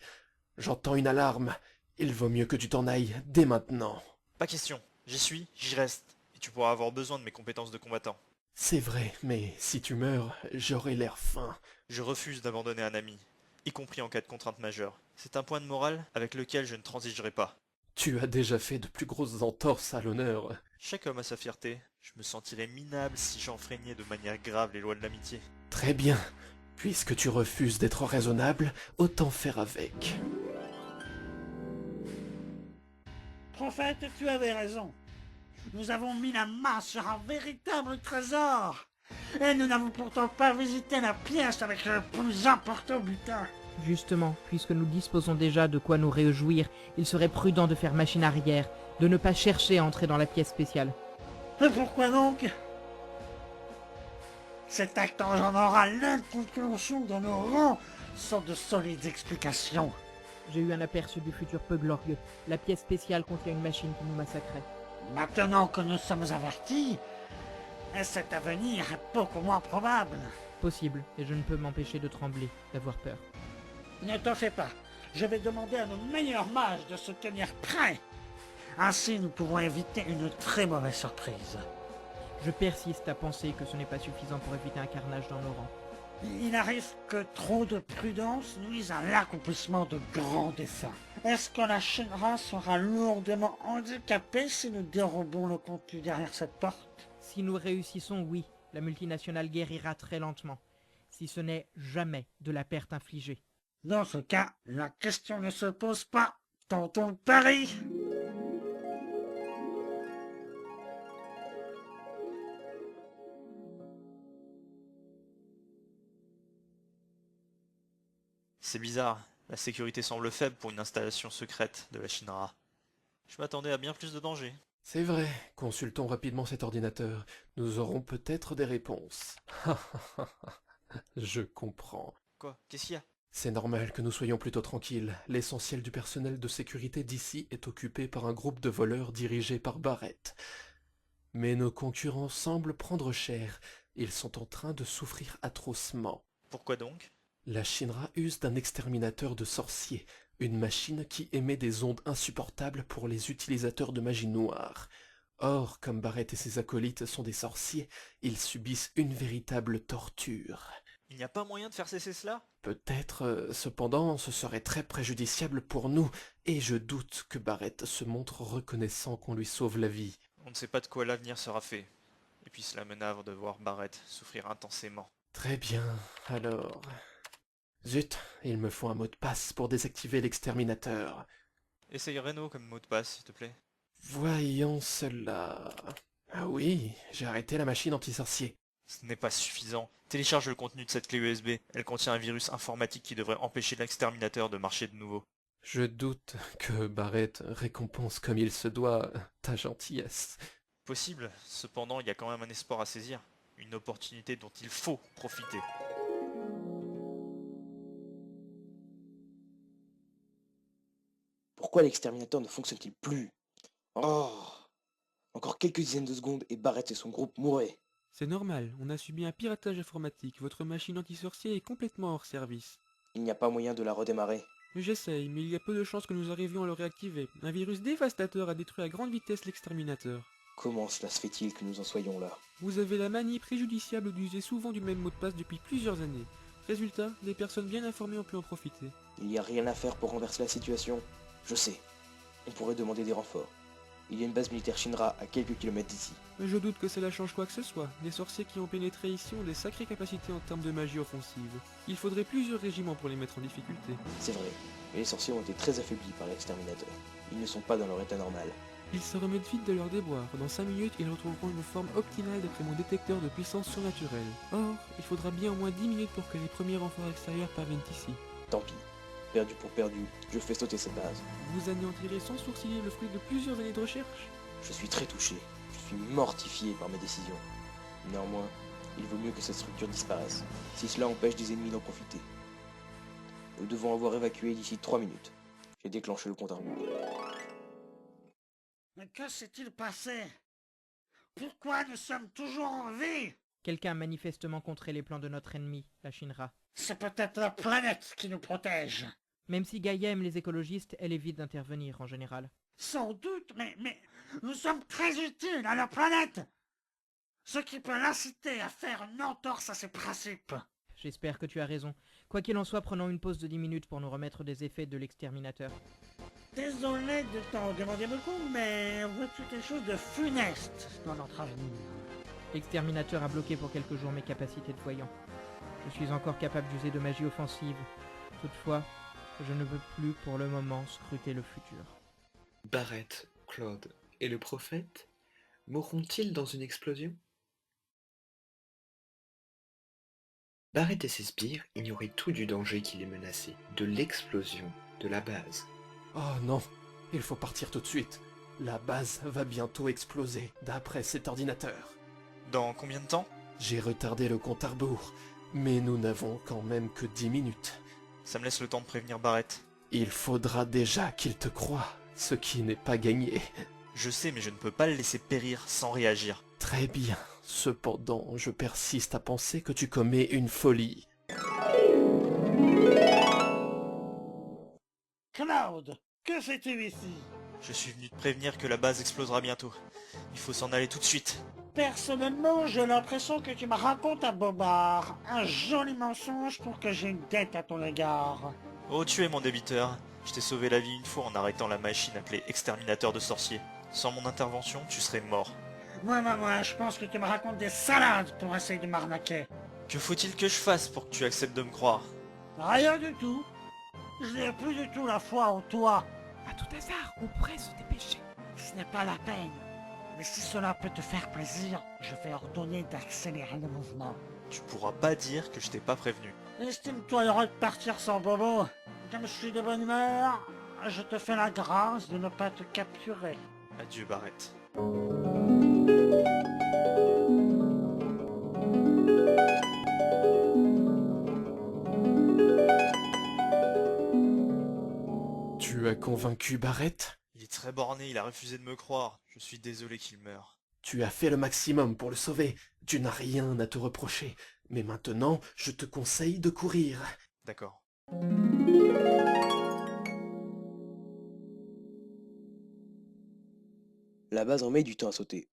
J'entends une alarme. Il vaut mieux que tu t'en ailles dès maintenant. Pas question. J'y suis, j'y reste. Et tu pourras avoir besoin de mes compétences de combattant. C'est vrai, mais si tu meurs, j'aurai l'air fin. Je refuse d'abandonner un ami, y compris en cas de contrainte majeure. C'est un point de morale avec lequel je ne transigerai pas. Tu as déjà fait de plus grosses entorses à l'honneur. Chaque homme a sa fierté. Je me sentirais minable si j'enfreignais de manière grave les lois de l'amitié. Très bien. Puisque tu refuses d'être raisonnable, autant faire avec. Prophète, tu avais raison. Nous avons mis la main sur un véritable trésor. Et nous n'avons pourtant pas visité la pièce avec le plus important butin. Justement, puisque nous disposons déjà de quoi nous réjouir, il serait prudent de faire machine arrière, de ne pas chercher à entrer dans la pièce spéciale. Et pourquoi donc? Cet acte engendrera l'incompréhension dans nos rangs sans de solides explications. J'ai eu un aperçu du futur peu glorieux. La pièce spéciale contient une machine qui nous massacrait. Maintenant que nous sommes avertis, cet avenir est beaucoup moins probable. Possible, et je ne peux m'empêcher de trembler, d'avoir peur. Ne t'en fais pas. Je vais demander à nos meilleurs mages de se tenir prêts. Ainsi, nous pouvons éviter une très mauvaise surprise. Je persiste à penser que ce n'est pas suffisant pour éviter un carnage dans nos rangs. Il arrive que trop de prudence nuise à l'accomplissement de grands desseins. Est-ce que la Shinra sera lourdement handicapée si nous dérobons le contenu derrière cette porte? Si nous réussissons, oui, la multinationale guérira très lentement. Si ce n'est jamais de la perte infligée. Dans ce cas, la question ne se pose pas. Tentons le pari. C'est bizarre, la sécurité semble faible pour une installation secrète de la Shinra. Je m'attendais à bien plus de danger. C'est vrai, consultons rapidement cet ordinateur. Nous aurons peut-être des réponses. Je comprends. Quoi? Qu'est-ce qu'il y a? C'est normal que nous soyons plutôt tranquilles. L'essentiel du personnel de sécurité d'ici est occupé par un groupe de voleurs dirigé par Barrett. Mais nos concurrents semblent prendre cher. Ils sont en train de souffrir atrocement. Pourquoi donc? La Shinra use d'un exterminateur de sorciers, une machine qui émet des ondes insupportables pour les utilisateurs de magie noire. Or, comme Barrett et ses acolytes sont des sorciers, ils subissent une véritable torture. Il n'y a pas moyen de faire cesser cela? Peut-être, cependant, ce serait très préjudiciable pour nous, et je doute que Barrett se montre reconnaissant qu'on lui sauve la vie. On ne sait pas de quoi l'avenir sera fait. Et puis cela me navre de voir Barrett souffrir intensément. Très bien, alors... Zut, il me faut un mot de passe pour désactiver l'exterminateur. Essaye Reno comme mot de passe, s'il te plaît. Voyons cela... Ah oui, j'ai arrêté la machine anti-sorcier. Ce n'est pas suffisant. Télécharge le contenu de cette clé USB. Elle contient un virus informatique qui devrait empêcher l'exterminateur de marcher de nouveau. Je doute que Barrett récompense comme il se doit ta gentillesse. Possible, cependant il y a quand même un espoir à saisir. Une opportunité dont il faut profiter. Pourquoi l'exterminateur ne fonctionne-t-il plus? Oh! Encore quelques dizaines de secondes et Barrett et son groupe mourraient. C'est normal, on a subi un piratage informatique, votre machine anti-sorcier est complètement hors service. Il n'y a pas moyen de la redémarrer. J'essaye, mais il y a peu de chances que nous arrivions à le réactiver. Un virus dévastateur a détruit à grande vitesse l'exterminateur. Comment cela se fait-il que nous en soyons là? Vous avez la manie préjudiciable d'user souvent du même mot de passe depuis plusieurs années. Résultat, des personnes bien informées ont pu en profiter. Il n'y a rien à faire pour renverser la situation. Je sais. On pourrait demander des renforts. Il y a une base militaire Shinra à quelques kilomètres d'ici. Mais je doute que cela change quoi que ce soit. Les sorciers qui ont pénétré ici ont des sacrées capacités en termes de magie offensive. Il faudrait plusieurs régiments pour les mettre en difficulté. C'est vrai, mais les sorciers ont été très affaiblis par l'exterminateur. Ils ne sont pas dans leur état normal. Ils se remettent vite de leur déboire. Dans 5 minutes, ils retrouveront une forme optimale d'après mon détecteur de puissance surnaturelle. Or, il faudra bien au moins 10 minutes pour que les premiers renforts extérieurs parviennent ici. Tant pis. Perdu pour perdu, je fais sauter cette base. Vous anéantirez sans sourciller le fruit de plusieurs années de recherche. Je suis très touché. Je suis mortifié par mes décisions. Néanmoins, il vaut mieux que cette structure disparaisse, si cela empêche des ennemis d'en profiter. Nous devons avoir évacué d'ici 3 minutes. J'ai déclenché le compte à rebours. Mais que s'est-il passé? Pourquoi nous sommes toujours en vie? Quelqu'un a manifestement contré les plans de notre ennemi, la Shinra. C'est peut-être la planète qui nous protège. Même si Gaïa aime les écologistes, elle évite d'intervenir en général. Sans doute, mais nous sommes très utiles à la planète. Ce qui peut l'inciter à faire une entorse à ses principes. J'espère que tu as raison. Quoi qu'il en soit, prenons une pause de 10 minutes pour nous remettre des effets de l'exterminateur. Désolé de t'en demander beaucoup, mais vois-tu quelque chose de funeste dans notre avenir? L'exterminateur a bloqué pour quelques jours mes capacités de voyant. Je suis encore capable d'user de magie offensive. Toutefois, je ne veux plus pour le moment scruter le futur. Barrett, Claude et le prophète mourront-ils dans une explosion? Barrett et ses sbires ignoraient tout du danger qui les menaçait, de l'explosion de la base. Oh non, il faut partir tout de suite. La base va bientôt exploser, d'après cet ordinateur. Dans combien de temps? J'ai retardé le compte à rebours, mais nous n'avons quand même que 10 minutes. Ça me laisse le temps de prévenir Barrett. Il faudra déjà qu'il te croie, ce qui n'est pas gagné. Je sais, mais je ne peux pas le laisser périr sans réagir. Très bien, cependant, je persiste à penser que tu commets une folie. Claude, que fais-tu ici? Je suis venu te prévenir que la base explosera bientôt. Il faut s'en aller tout de suite. Personnellement, j'ai l'impression que tu me racontes un bobard. Un joli mensonge pour que j'ai une dette à ton égard. Oh, tu es mon débiteur. Je t'ai sauvé la vie une fois en arrêtant la machine appelée exterminateur de sorciers. Sans mon intervention, tu serais mort. Moi, je pense que tu me racontes des salades pour essayer de m'arnaquer. Que faut-il que je fasse pour que tu acceptes de me croire? Rien du tout. Je n'ai plus du tout la foi en toi. À tout hasard, on pourrait se dépêcher. Ce n'est pas la peine. Mais si cela peut te faire plaisir, je vais ordonner d'accélérer le mouvement. Tu pourras pas dire que je t'ai pas prévenu. Estime-toi heureux de partir sans bobo. Comme je suis de bonne humeur, je te fais la grâce de ne pas te capturer. Adieu, Barrett. Tu as convaincu Barrett? Il est très borné, il a refusé de me croire. Je suis désolé qu'il meure. Tu as fait le maximum pour le sauver. Tu n'as rien à te reprocher. Mais maintenant, je te conseille de courir. D'accord. La base en met du temps à sauter.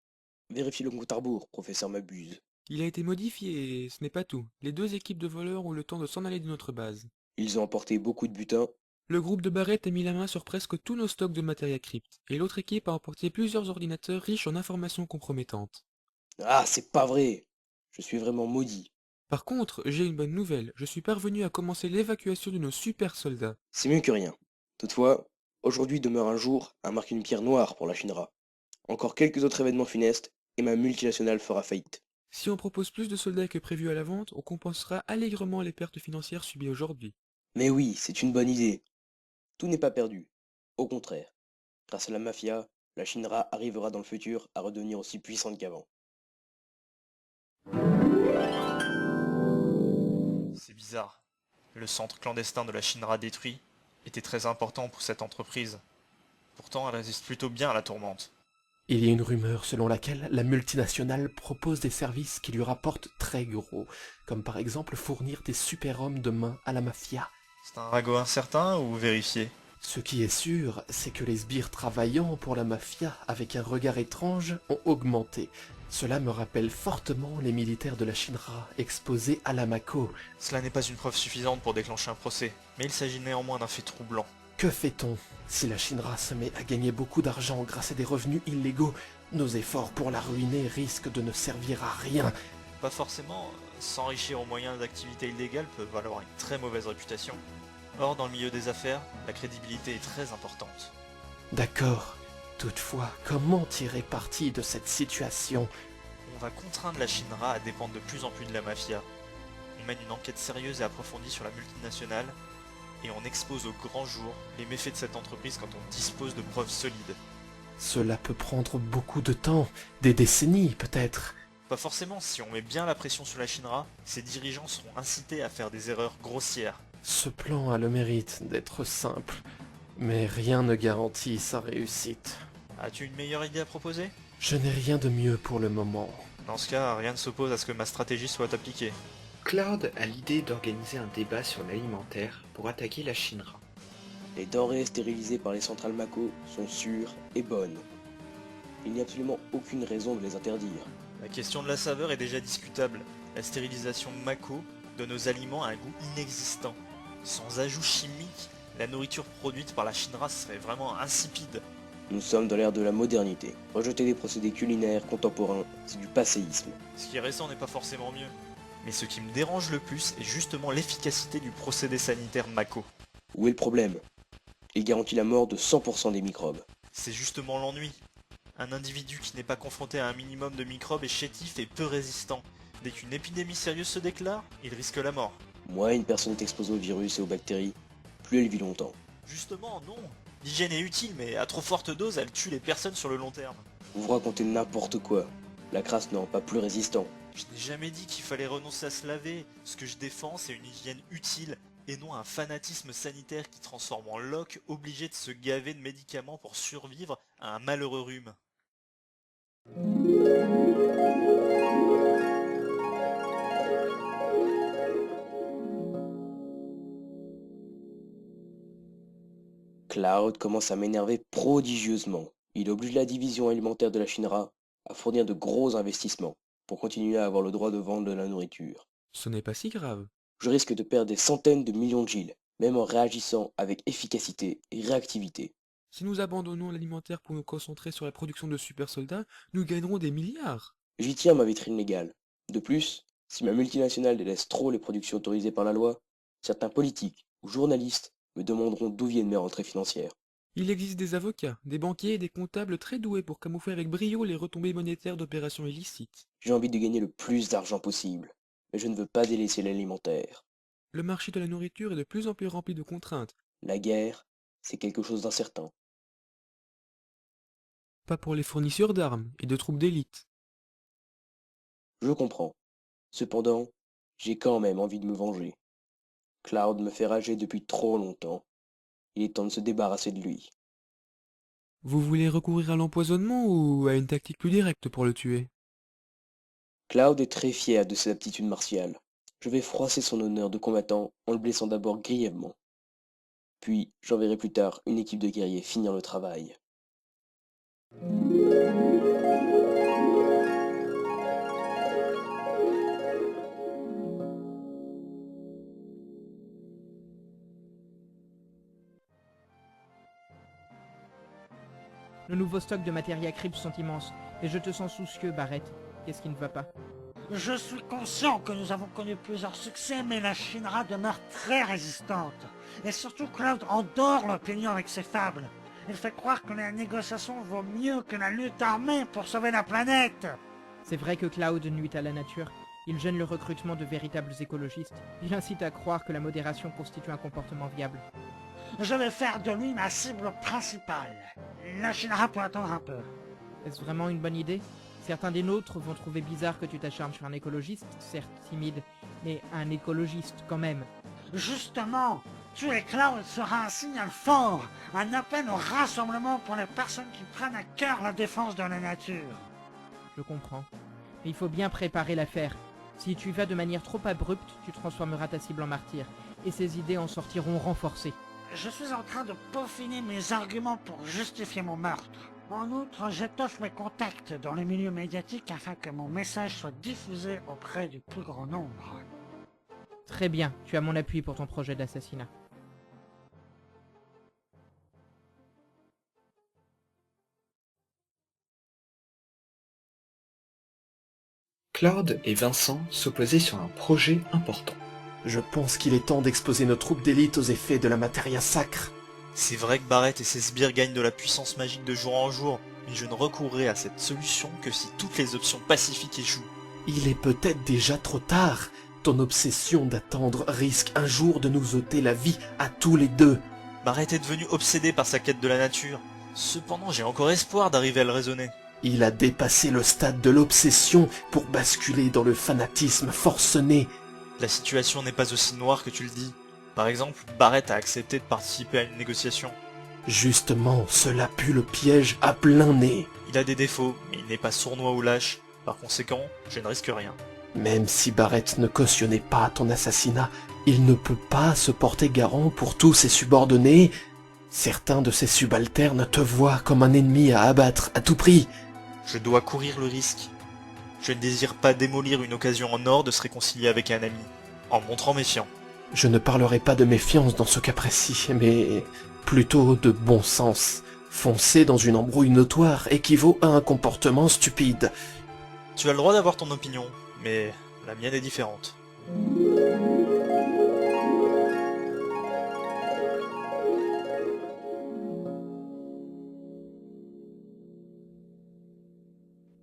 Vérifiez le compte à rebours, professeur Mabuse. Il a été modifié et ce n'est pas tout. Les deux équipes de voleurs ont le temps de s'en aller de notre base. Ils ont emporté beaucoup de butin. Le groupe de Barrett a mis la main sur presque tous nos stocks de matériel crypte, et l'autre équipe a emporté plusieurs ordinateurs riches en informations compromettantes. Ah, c'est pas vrai! Je suis vraiment maudit. Par contre, j'ai une bonne nouvelle, je suis parvenu à commencer l'évacuation de nos super soldats. C'est mieux que rien. Toutefois, aujourd'hui demeure un jour à marquer une pierre noire pour la Shinra. Encore quelques autres événements funestes, et ma multinationale fera faillite. Si on propose plus de soldats que prévu à la vente, on compensera allègrement les pertes financières subies aujourd'hui. Mais oui, c'est une bonne idée. Tout n'est pas perdu. Au contraire. Grâce à la mafia, la Shinra arrivera dans le futur à redevenir aussi puissante qu'avant. C'est bizarre. Le centre clandestin de la Shinra détruit était très important pour cette entreprise. Pourtant, elle résiste plutôt bien à la tourmente. Il y a une rumeur selon laquelle la multinationale propose des services qui lui rapportent très gros, comme par exemple fournir des super-hommes de main à la mafia. C'est un ragot incertain ou vérifié? Ce qui est sûr, c'est que les sbires travaillant pour la mafia avec un regard étrange ont augmenté. Cela me rappelle fortement les militaires de la Shinra exposés à la Mako. Cela n'est pas une preuve suffisante pour déclencher un procès, mais il s'agit néanmoins d'un fait troublant. Que fait-on? Si la Shinra se met à gagner beaucoup d'argent grâce à des revenus illégaux, nos efforts pour la ruiner risquent de ne servir à rien. Pas forcément, s'enrichir au moyen d'activités illégales peut valoir une très mauvaise réputation. Or, dans le milieu des affaires, la crédibilité est très importante. D'accord. Toutefois, comment tirer parti de cette situation? On va contraindre la Shinra à dépendre de plus en plus de la mafia. On mène une enquête sérieuse et approfondie sur la multinationale, et on expose au grand jour les méfaits de cette entreprise quand on dispose de preuves solides. Cela peut prendre beaucoup de temps, des décennies peut-être. Pas forcément, si on met bien la pression sur la Shinra, ses dirigeants seront incités à faire des erreurs grossières. Ce plan a le mérite d'être simple, mais rien ne garantit sa réussite. As-tu une meilleure idée à proposer? Je n'ai rien de mieux pour le moment. Dans ce cas, rien ne s'oppose à ce que ma stratégie soit appliquée. Claude a l'idée d'organiser un débat sur l'alimentaire pour attaquer la Shinra. Les denrées stérilisées par les centrales Mako sont sûres et bonnes. Il n'y a absolument aucune raison de les interdire. La question de la saveur est déjà discutable. La stérilisation Mako donne aux aliments un goût inexistant. Sans ajout chimique, La nourriture produite par la Shinra serait vraiment insipide. Nous sommes dans l'ère de la modernité. Rejeter des procédés culinaires contemporains, c'est du passéisme. Ce qui est récent n'est pas forcément mieux. Mais ce qui me dérange le plus est justement l'efficacité du procédé sanitaire Mako. Où est le problème? Il garantit la mort de 100% des microbes. C'est justement l'ennui. Un individu qui n'est pas confronté à un minimum de microbes est chétif et peu résistant. Dès qu'une épidémie sérieuse se déclare, il risque la mort. Moins une personne est exposée aux virus et aux bactéries, plus elle vit longtemps. Justement, non. L'hygiène est utile, mais à trop forte dose, elle tue les personnes sur le long terme. Vous vous racontez n'importe quoi. La crasse ne rend pas plus résistant. Je n'ai jamais dit qu'il fallait renoncer à se laver. Ce que je défends, c'est une hygiène utile, et non un fanatisme sanitaire qui transforme en loque obligé de se gaver de médicaments pour survivre à un malheureux rhume. Cloud commence à m'énerver prodigieusement. Il oblige la division alimentaire de la Shinra à fournir de gros investissements pour continuer à avoir le droit de vendre de la nourriture. Ce n'est pas si grave. Je risque de perdre des centaines de millions de Gil, même en réagissant avec efficacité et réactivité. Si nous abandonnons l'alimentaire pour nous concentrer sur la production de super soldats, nous gagnerons des milliards. J'y tiens ma vitrine légale. De plus, si ma multinationale délaisse trop les productions autorisées par la loi, certains politiques ou journalistes me demanderont d'où viennent mes rentrées financières. Il existe des avocats, des banquiers et des comptables très doués pour camoufler avec brio les retombées monétaires d'opérations illicites. J'ai envie de gagner le plus d'argent possible, mais je ne veux pas délaisser l'alimentaire. Le marché de la nourriture est de plus en plus rempli de contraintes. La guerre, c'est quelque chose d'incertain. Pas pour les fournisseurs d'armes et de troupes d'élite. Je comprends. Cependant, j'ai quand même envie de me venger. Cloud me fait rager depuis trop longtemps. Il est temps de se débarrasser de lui. Vous voulez recourir à l'empoisonnement ou à une tactique plus directe pour le tuer? Cloud est très fier de ses aptitudes martiales. Je vais froisser son honneur de combattant en le blessant d'abord grièvement. Puis, j'enverrai plus tard une équipe de guerriers finir le travail. Nos nouveaux stocks de matérias Crypt sont immenses, et je te sens soucieux, Barrett. Qu'est-ce qui ne va pas? Je suis conscient que nous avons connu plusieurs succès, mais la Shinra demeure très résistante. Et surtout, Cloud endort l'opinion avec ses fables. Il fait croire que la négociation vaut mieux que la lutte armée pour sauver la planète. C'est vrai que Cloud nuit à la nature. Il gêne le recrutement de véritables écologistes. Il incite à croire que la modération constitue un comportement viable. Je vais faire de lui ma cible principale. La Shinra peut attendre un peu. Est-ce vraiment une bonne idée? Certains des nôtres vont trouver bizarre que tu t'acharnes sur un écologiste, certes timide, mais un écologiste quand même. Justement, tuer Cloud sera un signal fort, un appel au rassemblement pour les personnes qui prennent à cœur la défense de la nature. Je comprends. Mais il faut bien préparer l'affaire. Si tu y vas de manière trop abrupte, tu transformeras ta cible en martyr, et ses idées en sortiront renforcées. Je suis en train de peaufiner mes arguments pour justifier mon meurtre. En outre, j'étoffe mes contacts dans les milieux médiatiques afin que mon message soit diffusé auprès du plus grand nombre. Très bien, tu as mon appui pour ton projet d'assassinat. Claude et Vincent s'opposaient sur un projet important. Je pense qu'il est temps d'exposer nos troupes d'élite aux effets de la matéria sacre. C'est vrai que Barrett et ses sbires gagnent de la puissance magique de jour en jour, mais je ne recourrai à cette solution que si toutes les options pacifiques échouent. Il est peut-être déjà trop tard. Ton obsession d'attendre risque un jour de nous ôter la vie à tous les deux. Barrett est devenu obsédé par sa quête de la nature. Cependant, j'ai encore espoir d'arriver à le raisonner. Il a dépassé le stade de l'obsession pour basculer dans le fanatisme forcené. La situation n'est pas aussi noire que tu le dis. Par exemple, Barrett a accepté de participer à une négociation. Justement, cela pue le piège à plein nez. Il a des défauts, mais il n'est pas sournois ou lâche. Par conséquent, je ne risque rien. Même si Barrett ne cautionnait pas ton assassinat, il ne peut pas se porter garant pour tous ses subordonnés. Certains de ses subalternes te voient comme un ennemi à abattre à tout prix. Je dois courir le risque. Je ne désire pas démolir une occasion en or de se réconcilier avec un ami, en me montrant méfiant. Je ne parlerai pas de méfiance dans ce cas précis, mais plutôt de bon sens. Foncer dans une embrouille notoire équivaut à un comportement stupide. Tu as le droit d'avoir ton opinion, mais la mienne est différente.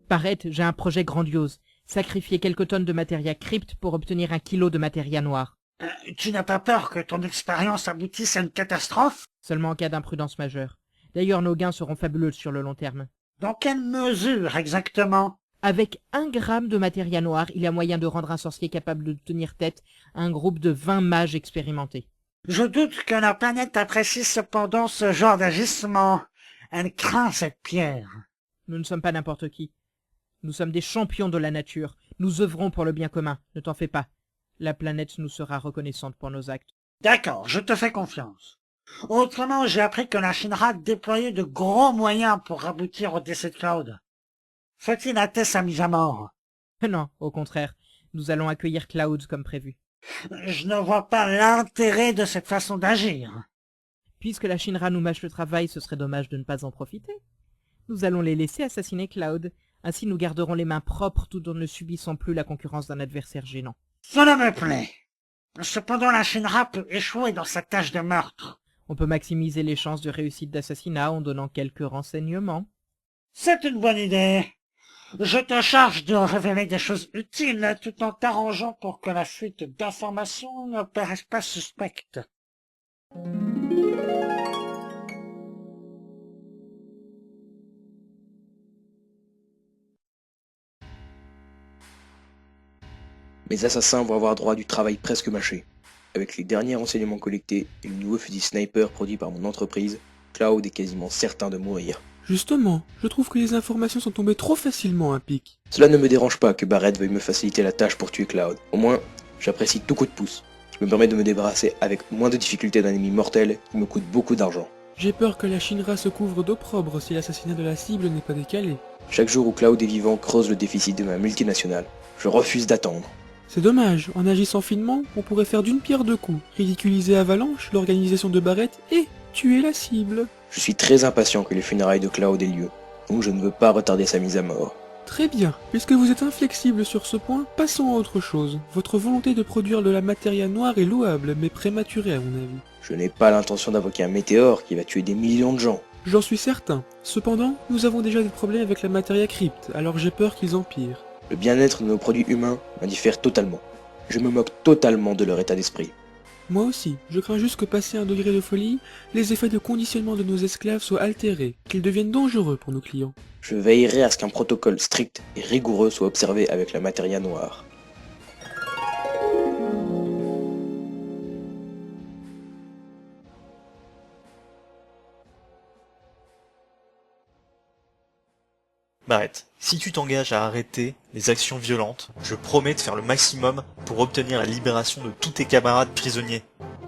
Barrett, j'ai un projet grandiose. Sacrifier quelques tonnes de matéria crypte pour obtenir 1 kilo de matéria noire. Tu n'as pas peur que ton expérience aboutisse à une catastrophe? Seulement en cas d'imprudence majeure. D'ailleurs, nos gains seront fabuleux sur le long terme. Dans quelle mesure exactement? Avec 1 gramme de matéria noire, il y a moyen de rendre un sorcier capable de tenir tête à un groupe de 20 mages expérimentés. Je doute que la planète apprécie cependant ce genre d'agissement. Elle craint cette pierre. Nous ne sommes pas n'importe qui. Nous sommes des champions de la nature. Nous œuvrons pour le bien commun, ne t'en fais pas. La planète nous sera reconnaissante pour nos actes. D'accord, je te fais confiance. Autrement, j'ai appris que la Shinra déployait de gros moyens pour aboutir au décès de Cloud. Faut-il hâter sa mise à mort? Non, au contraire. Nous allons accueillir Cloud comme prévu. Je ne vois pas l'intérêt de cette façon d'agir. Puisque la Shinra nous mâche le travail, ce serait dommage de ne pas en profiter. Nous allons les laisser assassiner Cloud. Ainsi nous garderons les mains propres tout en ne subissant plus la concurrence d'un adversaire gênant. Cela me plaît. Cependant, la Shinra peut échouer dans sa tâche de meurtre. On peut maximiser les chances de réussite d'assassinat en donnant quelques renseignements. C'est une bonne idée. Je te charge de révéler des choses utiles tout en t'arrangeant pour que la fuite d'informations ne paraisse pas suspecte. Mes assassins vont avoir droit à du travail presque mâché. Avec les derniers renseignements collectés et le nouveau fusil sniper produit par mon entreprise, Cloud est quasiment certain de mourir. Justement, je trouve que les informations sont tombées trop facilement à pic. Cela ne me dérange pas que Barrett veuille me faciliter la tâche pour tuer Cloud. Au moins, j'apprécie tout coup de pouce, qui me permet de me débarrasser avec moins de difficulté d'un ennemi mortel qui me coûte beaucoup d'argent. J'ai peur que la Shinra se couvre d'opprobre si l'assassinat de la cible n'est pas décalé. Chaque jour où Cloud est vivant creuse le déficit de ma multinationale. Je refuse d'attendre. C'est dommage, en agissant finement, on pourrait faire d'une pierre deux coups, ridiculiser Avalanche, l'organisation de Barrett et tuer la cible. Je suis très impatient que les funérailles de Cloud aient lieu, donc je ne veux pas retarder sa mise à mort. Très bien, puisque vous êtes inflexible sur ce point, passons à autre chose. Votre volonté de produire de la matéria noire est louable, mais prématurée à mon avis. Je n'ai pas l'intention d'invoquer un météore qui va tuer des millions de gens. J'en suis certain. Cependant, nous avons déjà des problèmes avec la matéria crypte, alors j'ai peur qu'ils empirent. Le bien-être de nos produits humains m'indiffère totalement. Je me moque totalement de leur état d'esprit. Moi aussi, je crains juste que passé un degré de folie, les effets de conditionnement de nos esclaves soient altérés, qu'ils deviennent dangereux pour nos clients. Je veillerai à ce qu'un protocole strict et rigoureux soit observé avec la matéria noire. Barrett, si tu t'engages à arrêter les actions violentes, je promets de faire le maximum pour obtenir la libération de tous tes camarades prisonniers.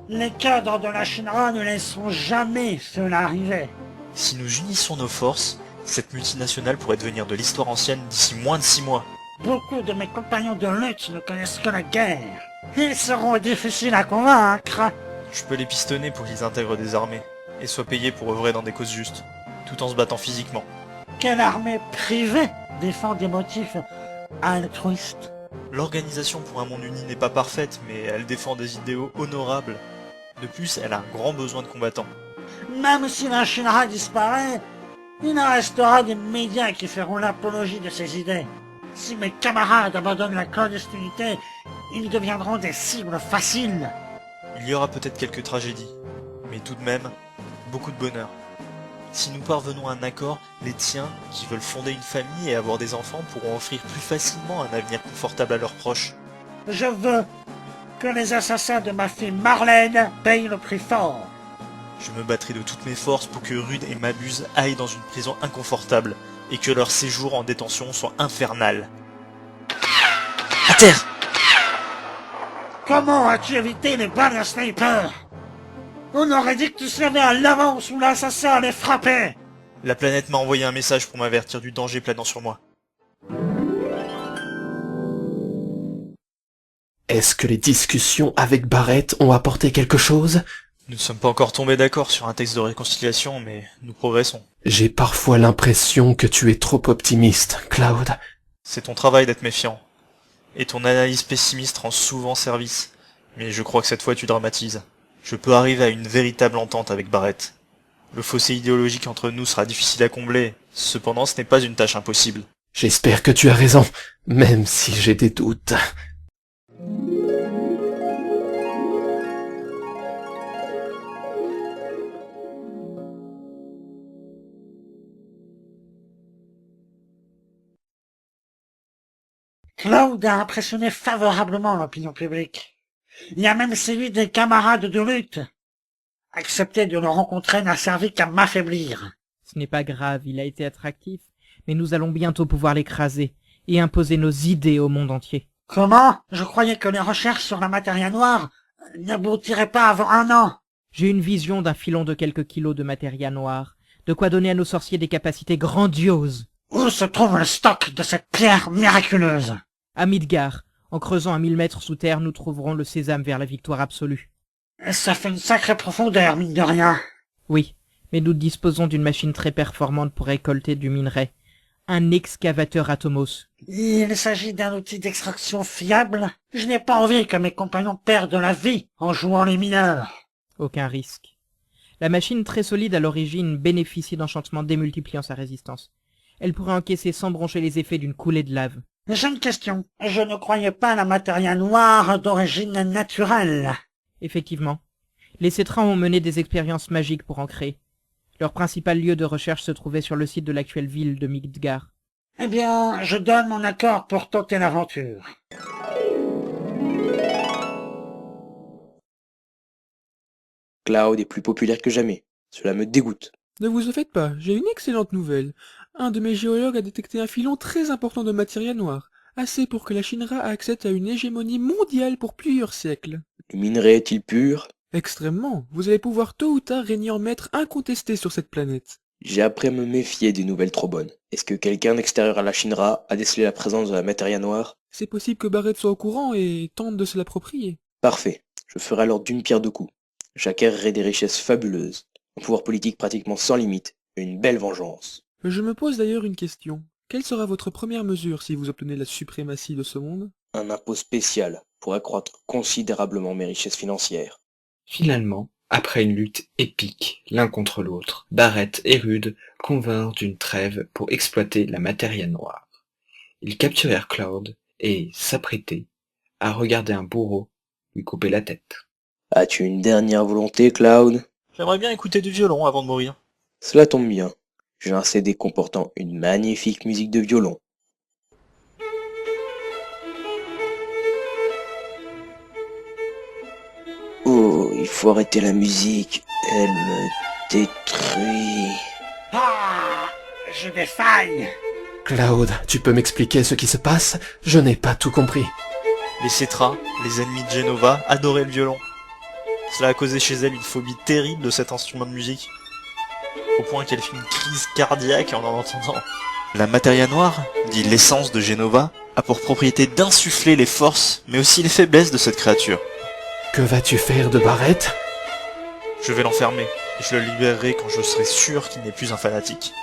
Les cadres de la Shinra ne laisseront jamais cela arriver. Si nous unissions nos forces, cette multinationale pourrait devenir de l'histoire ancienne d'ici moins de 6 mois. Beaucoup de mes compagnons de lutte ne connaissent que la guerre. Ils seront difficiles à convaincre. Je peux les pistonner pour qu'ils intègrent des armées, et soient payés pour œuvrer dans des causes justes, tout en se battant physiquement. Quelle armée privée défend des motifs altruistes? L'organisation pour un monde uni n'est pas parfaite, mais elle défend des idéaux honorables. De plus, elle a un grand besoin de combattants. Même si la Shinra disparaît, il restera des médias qui feront l'apologie de ces idées. Si mes camarades abandonnent la clandestinité, ils deviendront des cibles faciles. Il y aura peut-être quelques tragédies, mais tout de même, beaucoup de bonheur. Si nous parvenons à un accord, les tiens, qui veulent fonder une famille et avoir des enfants, pourront offrir plus facilement un avenir confortable à leurs proches. Je veux que les assassins de ma fille Marlène payent le prix fort. Je me battrai de toutes mes forces pour que Rude et Mabuse aillent dans une prison inconfortable, et que leur séjour en détention soit infernal. À terre! Comment as-tu évité les balles à sniper? On aurait dit que tu savais à l'avance où l'assassin allait frapper. La planète m'a envoyé un message pour m'avertir du danger planant sur moi. Est-ce que les discussions avec Barrett ont apporté quelque chose? Nous ne sommes pas encore tombés d'accord sur un texte de réconciliation, mais nous progressons. J'ai parfois l'impression que tu es trop optimiste, Cloud. C'est ton travail d'être méfiant. Et ton analyse pessimiste rend souvent service. Mais je crois que cette fois tu dramatises. Je peux arriver à une véritable entente avec Barrett. Le fossé idéologique entre nous sera difficile à combler. Cependant, ce n'est pas une tâche impossible. J'espère que tu as raison, même si j'ai des doutes. Cloud a impressionné favorablement l'opinion publique. Il y a même séduit des camarades de lutte. Accepter de le rencontrer n'a servi qu'à m'affaiblir. Ce n'est pas grave, il a été attractif, mais nous allons bientôt pouvoir l'écraser et imposer nos idées au monde entier. Comment? Je croyais que les recherches sur la matière noire n'aboutiraient pas avant 1 an. J'ai une vision d'un filon de quelques kilos de matéria noire, de quoi donner à nos sorciers des capacités grandioses. Où se trouve le stock de cette pierre miraculeuse? À Midgar, en creusant à 1000 mètres sous terre, nous trouverons le sésame vers la victoire absolue. Ça fait une sacrée profondeur, mine de rien. Oui, mais nous disposons d'une machine très performante pour récolter du minerai. Un excavateur Atomos. Il s'agit d'un outil d'extraction fiable. Je n'ai pas envie que mes compagnons perdent la vie en jouant les mineurs. Aucun risque. La machine très solide à l'origine bénéficie d'enchantements démultipliant sa résistance. Elle pourrait encaisser sans broncher les effets d'une coulée de lave. J'ai une question. Je ne croyais pas la matière noire d'origine naturelle. Effectivement. Les Cétrans ont mené des expériences magiques pour en créer. Leur principal lieu de recherche se trouvait sur le site de l'actuelle ville de Midgar. Eh bien, je donne mon accord pour tenter l'aventure. Cloud est plus populaire que jamais. Cela me dégoûte. Ne vous en faites pas, j'ai une excellente nouvelle. Un de mes géologues a détecté un filon très important de matière noire, assez pour que la Shinra accède à une hégémonie mondiale pour plusieurs siècles. Le minerai est-il pur? Extrêmement. Vous allez pouvoir tôt ou tard régner en maître incontesté sur cette planète. J'ai appris à me méfier des nouvelles trop bonnes. Est-ce que quelqu'un d'extérieur à la Shinra a décelé la présence de la matière noire? C'est possible que Barrett soit au courant et tente de se l'approprier. Parfait. Je ferai alors d'une pierre deux coups. J'acquerrai des richesses fabuleuses, un pouvoir politique pratiquement sans limite, et une belle vengeance. Je me pose d'ailleurs une question. Quelle sera votre première mesure si vous obtenez la suprématie de ce monde? Un impôt spécial pour accroître considérablement mes richesses financières. Finalement, après une lutte épique l'un contre l'autre, Barrett et Rude convinrent d'une trêve pour exploiter la matière noire. Ils capturèrent Cloud et s'apprêtaient à regarder un bourreau lui couper la tête. As-tu une dernière volonté, Cloud? J'aimerais bien écouter du violon avant de mourir. Cela tombe bien. J'ai un CD comportant une magnifique musique de violon. Oh, il faut arrêter la musique. Elle me détruit. Ah, je défaille. Cloud, tu peux m'expliquer ce qui se passe? Je n'ai pas tout compris. Les Cétras, les ennemis de Genova, adoraient le violon. Cela a causé chez elle une phobie terrible de cet instrument de musique, au point qu'elle fit une crise cardiaque en entendant. La matière noire, dit l'essence de Genova, a pour propriété d'insuffler les forces, mais aussi les faiblesses de cette créature. Que vas-tu faire de Barrett? Je vais l'enfermer, et je le libérerai quand je serai sûr qu'il n'est plus un fanatique.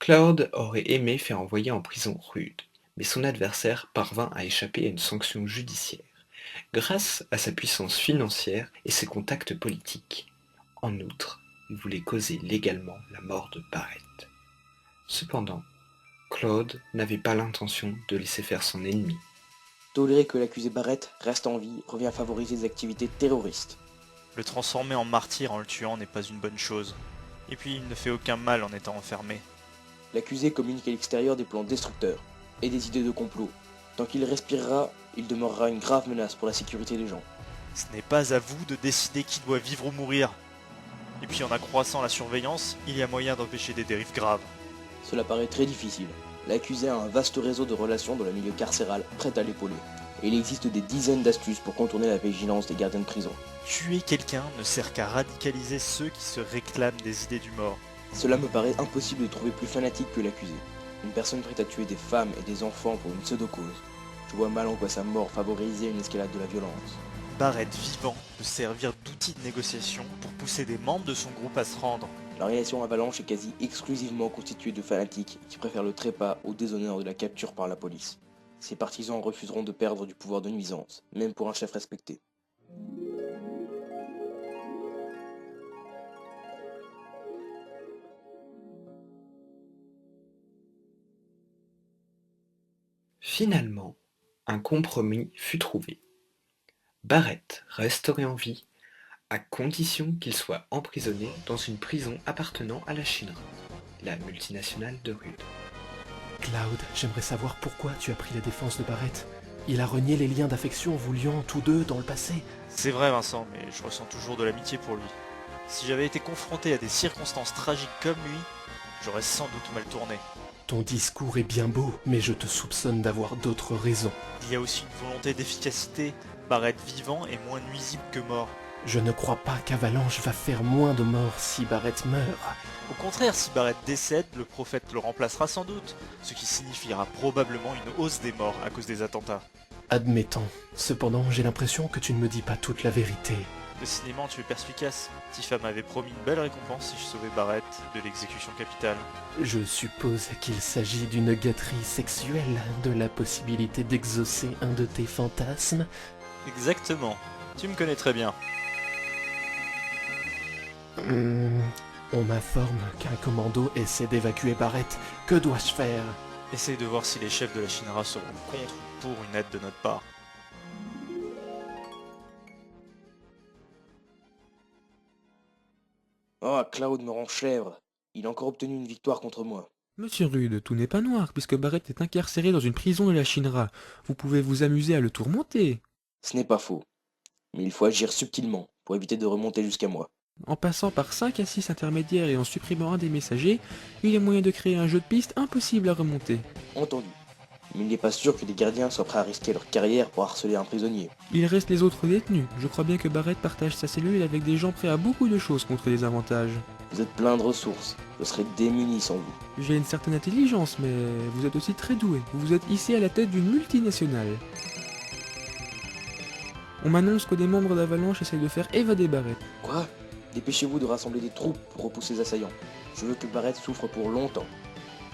Cloud aurait aimé faire envoyer en prison Rude, mais son adversaire parvint à échapper à une sanction judiciaire, grâce à sa puissance financière et ses contacts politiques. En outre, il voulait causer légalement la mort de Barrett. Cependant, Cloud n'avait pas l'intention de laisser faire son ennemi. Tolérer que l'accusé Barrett reste en vie revient à favoriser des activités terroristes. Le transformer en martyr en le tuant n'est pas une bonne chose. Et puis il ne fait aucun mal en étant enfermé. L'accusé communique à l'extérieur des plans destructeurs et des idées de complot. Tant qu'il respirera, il demeurera une grave menace pour la sécurité des gens. Ce n'est pas à vous de décider qui doit vivre ou mourir. Et puis en accroissant la surveillance, il y a moyen d'empêcher des dérives graves. Cela paraît très difficile. L'accusé a un vaste réseau de relations dans le milieu carcéral prêt à l'épauler. et il existe des dizaines d'astuces pour contourner la vigilance des gardiens de prison. Tuer quelqu'un ne sert qu'à radicaliser ceux qui se réclament des idées du mort. Cela me paraît impossible de trouver plus fanatique que l'accusé. Une personne prête à tuer des femmes et des enfants pour une pseudo-cause. Je vois mal en quoi sa mort favoriserait une escalade de la violence. Barrett vivant peut servir d'outil de négociation pour pousser des membres de son groupe à se rendre. L'organisation Avalanche est quasi exclusivement constituée de fanatiques qui préfèrent le trépas au déshonneur de la capture par la police. Ses partisans refuseront de perdre du pouvoir de nuisance, même pour un chef respecté. Finalement, un compromis fut trouvé. Barrett resterait en vie à condition qu'il soit emprisonné dans une prison appartenant à la Shinra, la multinationale de Rude. Cloud, j'aimerais savoir pourquoi tu as pris la défense de Barrett. Il a renié les liens d'affection vous liant tous deux dans le passé. C'est vrai Vincent, mais je ressens toujours de l'amitié pour lui. Si j'avais été confronté à des circonstances tragiques comme lui, j'aurais sans doute mal tourné. Ton discours est bien beau, mais je te soupçonne d'avoir d'autres raisons. Il y a aussi une volonté d'efficacité. Barrett vivant est moins nuisible que mort. Je ne crois pas qu'Avalanche va faire moins de morts si Barrett meurt. Au contraire, si Barrett décède, le prophète le remplacera sans doute, ce qui signifiera probablement une hausse des morts à cause des attentats. Admettons. Cependant, j'ai l'impression que tu ne me dis pas toute la vérité. Décidément, tu es perspicace. Tifa m'avait promis une belle récompense si je sauvais Barrett de l'exécution capitale. Je suppose qu'il s'agit d'une gâterie sexuelle, de la possibilité d'exaucer un de tes fantasmes. Exactement. Tu me connais très bien. On m'informe qu'un commando essaie d'évacuer Barrett. Que dois-je faire? Essaye de voir si les chefs de la Shinra seront contre ou pour une aide de notre part. Oh, Cloud me rend chèvre. Il a encore obtenu une victoire contre moi. Monsieur Rude, tout n'est pas noir, puisque Barrett est incarcéré dans une prison de la Shinra. Vous pouvez vous amuser à le tourmenter. Ce n'est pas faux. Mais il faut agir subtilement pour éviter de remonter jusqu'à moi. En passant par 5 à 6 intermédiaires et en supprimant un des messagers, il y a moyen de créer un jeu de piste impossible à remonter. Entendu. Mais il n'est pas sûr que les gardiens soient prêts à risquer leur carrière pour harceler un prisonnier. Il reste les autres détenus. Je crois bien que Barrett partage sa cellule avec des gens prêts à beaucoup de choses contre les avantages. Vous êtes plein de ressources. Je serais démuni sans vous. J'ai une certaine intelligence, mais vous êtes aussi très doué. Vous vous êtes hissé à la tête d'une multinationale. On m'annonce que des membres d'Avalanche essayent de faire évader Barrett. Quoi? Dépêchez-vous de rassembler des troupes pour repousser les assaillants. Je veux que Barrett souffre pour longtemps.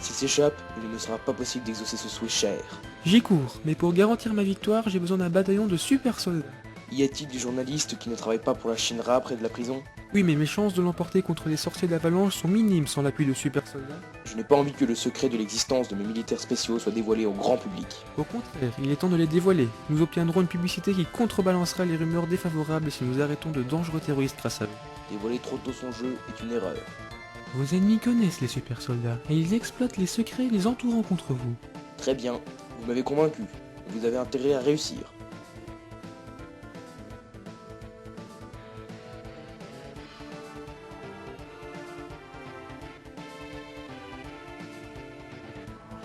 S'il s'échappe, il ne me sera pas possible d'exaucer ce souhait cher. J'y cours, mais pour garantir ma victoire, j'ai besoin d'un bataillon de super soldats. Y a-t-il des journalistes qui ne travaillent pas pour la Shinra près de la prison? Oui, mais mes chances de l'emporter contre les sorciers d'Avalanche sont minimes sans l'appui de super soldats. Je n'ai pas envie que le secret de l'existence de mes militaires spéciaux soit dévoilé au grand public. Au contraire, il est temps de les dévoiler. Nous obtiendrons une publicité qui contrebalancera les rumeurs défavorables si nous arrêtons de dangereux terroristes grâce à eux. Dévoiler trop tôt son jeu est une erreur. Vos ennemis connaissent les super soldats, et ils exploitent les secrets les entourant contre vous. Très bien, vous m'avez convaincu. Vous avez intérêt à réussir.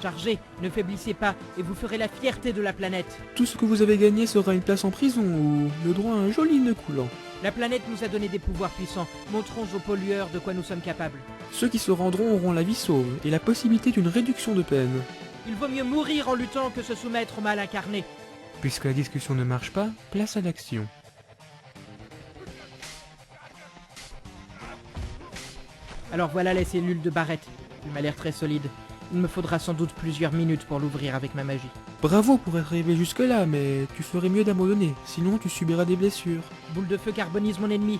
Chargez, ne faiblissez pas, et vous ferez la fierté de la planète. Tout ce que vous avez gagné sera une place en prison, ou le droit à un joli nœud coulant. La planète nous a donné des pouvoirs puissants, montrons aux pollueurs de quoi nous sommes capables. Ceux qui se rendront auront la vie sauve, et la possibilité d'une réduction de peine. Il vaut mieux mourir en luttant que se soumettre au mal incarné. Puisque la discussion ne marche pas, place à l'action. Alors voilà les cellules de Barrett. Il m'a l'air très solide. Il me faudra sans doute plusieurs minutes pour l'ouvrir avec ma magie. Bravo pour être arrivé jusque-là, mais tu ferais mieux d'abandonner, sinon tu subiras des blessures. Boule de feu carbonise mon ennemi.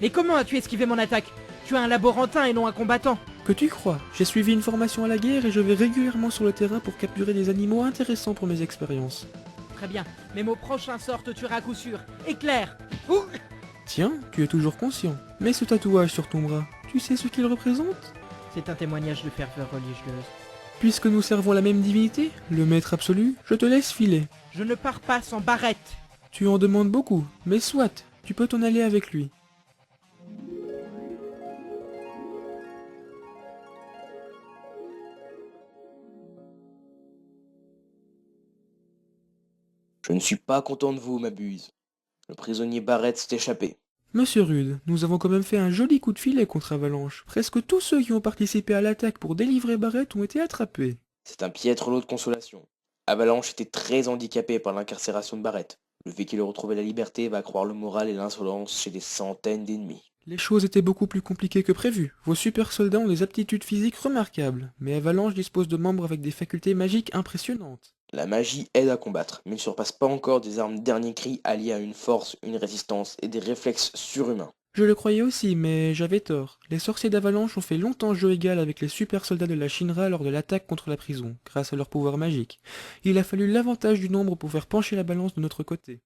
Et comment as-tu esquivé mon attaque? Tu es un laborantin et non un combattant. Que tu crois? J'ai suivi une formation à la guerre et je vais régulièrement sur le terrain pour capturer des animaux intéressants pour mes expériences. Très bien, mais mon prochain sort te tuera à coup sûr. Éclair! Ouh! Tiens, tu es toujours conscient. Mais ce tatouage sur ton bras, tu sais ce qu'il représente? C'est un témoignage de ferveur religieuse. Puisque nous servons la même divinité, le maître absolu, je te laisse filer. Je ne pars pas sans Barrett. Tu en demandes beaucoup, mais soit, tu peux t'en aller avec lui. Je ne suis pas content de vous, Mabuse. Le prisonnier Barrett s'est échappé. Monsieur Rude, nous avons quand même fait un joli coup de filet contre Avalanche. Presque tous ceux qui ont participé à l'attaque pour délivrer Barrett ont été attrapés. C'est un piètre lot de consolation. Avalanche était très handicapé par l'incarcération de Barrett. Le fait qu'il ait retrouvé la liberté va accroître le moral et l'insolence chez des centaines d'ennemis. Les choses étaient beaucoup plus compliquées que prévu. Vos super soldats ont des aptitudes physiques remarquables, mais Avalanche dispose de membres avec des facultés magiques impressionnantes. La magie aide à combattre, mais ne surpasse pas encore des armes dernier cri alliées à une force, une résistance et des réflexes surhumains. Je le croyais aussi, mais j'avais tort. Les sorciers d'Avalanche ont fait longtemps jeu égal avec les super soldats de la Shinra lors de l'attaque contre la prison, grâce à leur pouvoir magique. Il a fallu l'avantage du nombre pour faire pencher la balance de notre côté.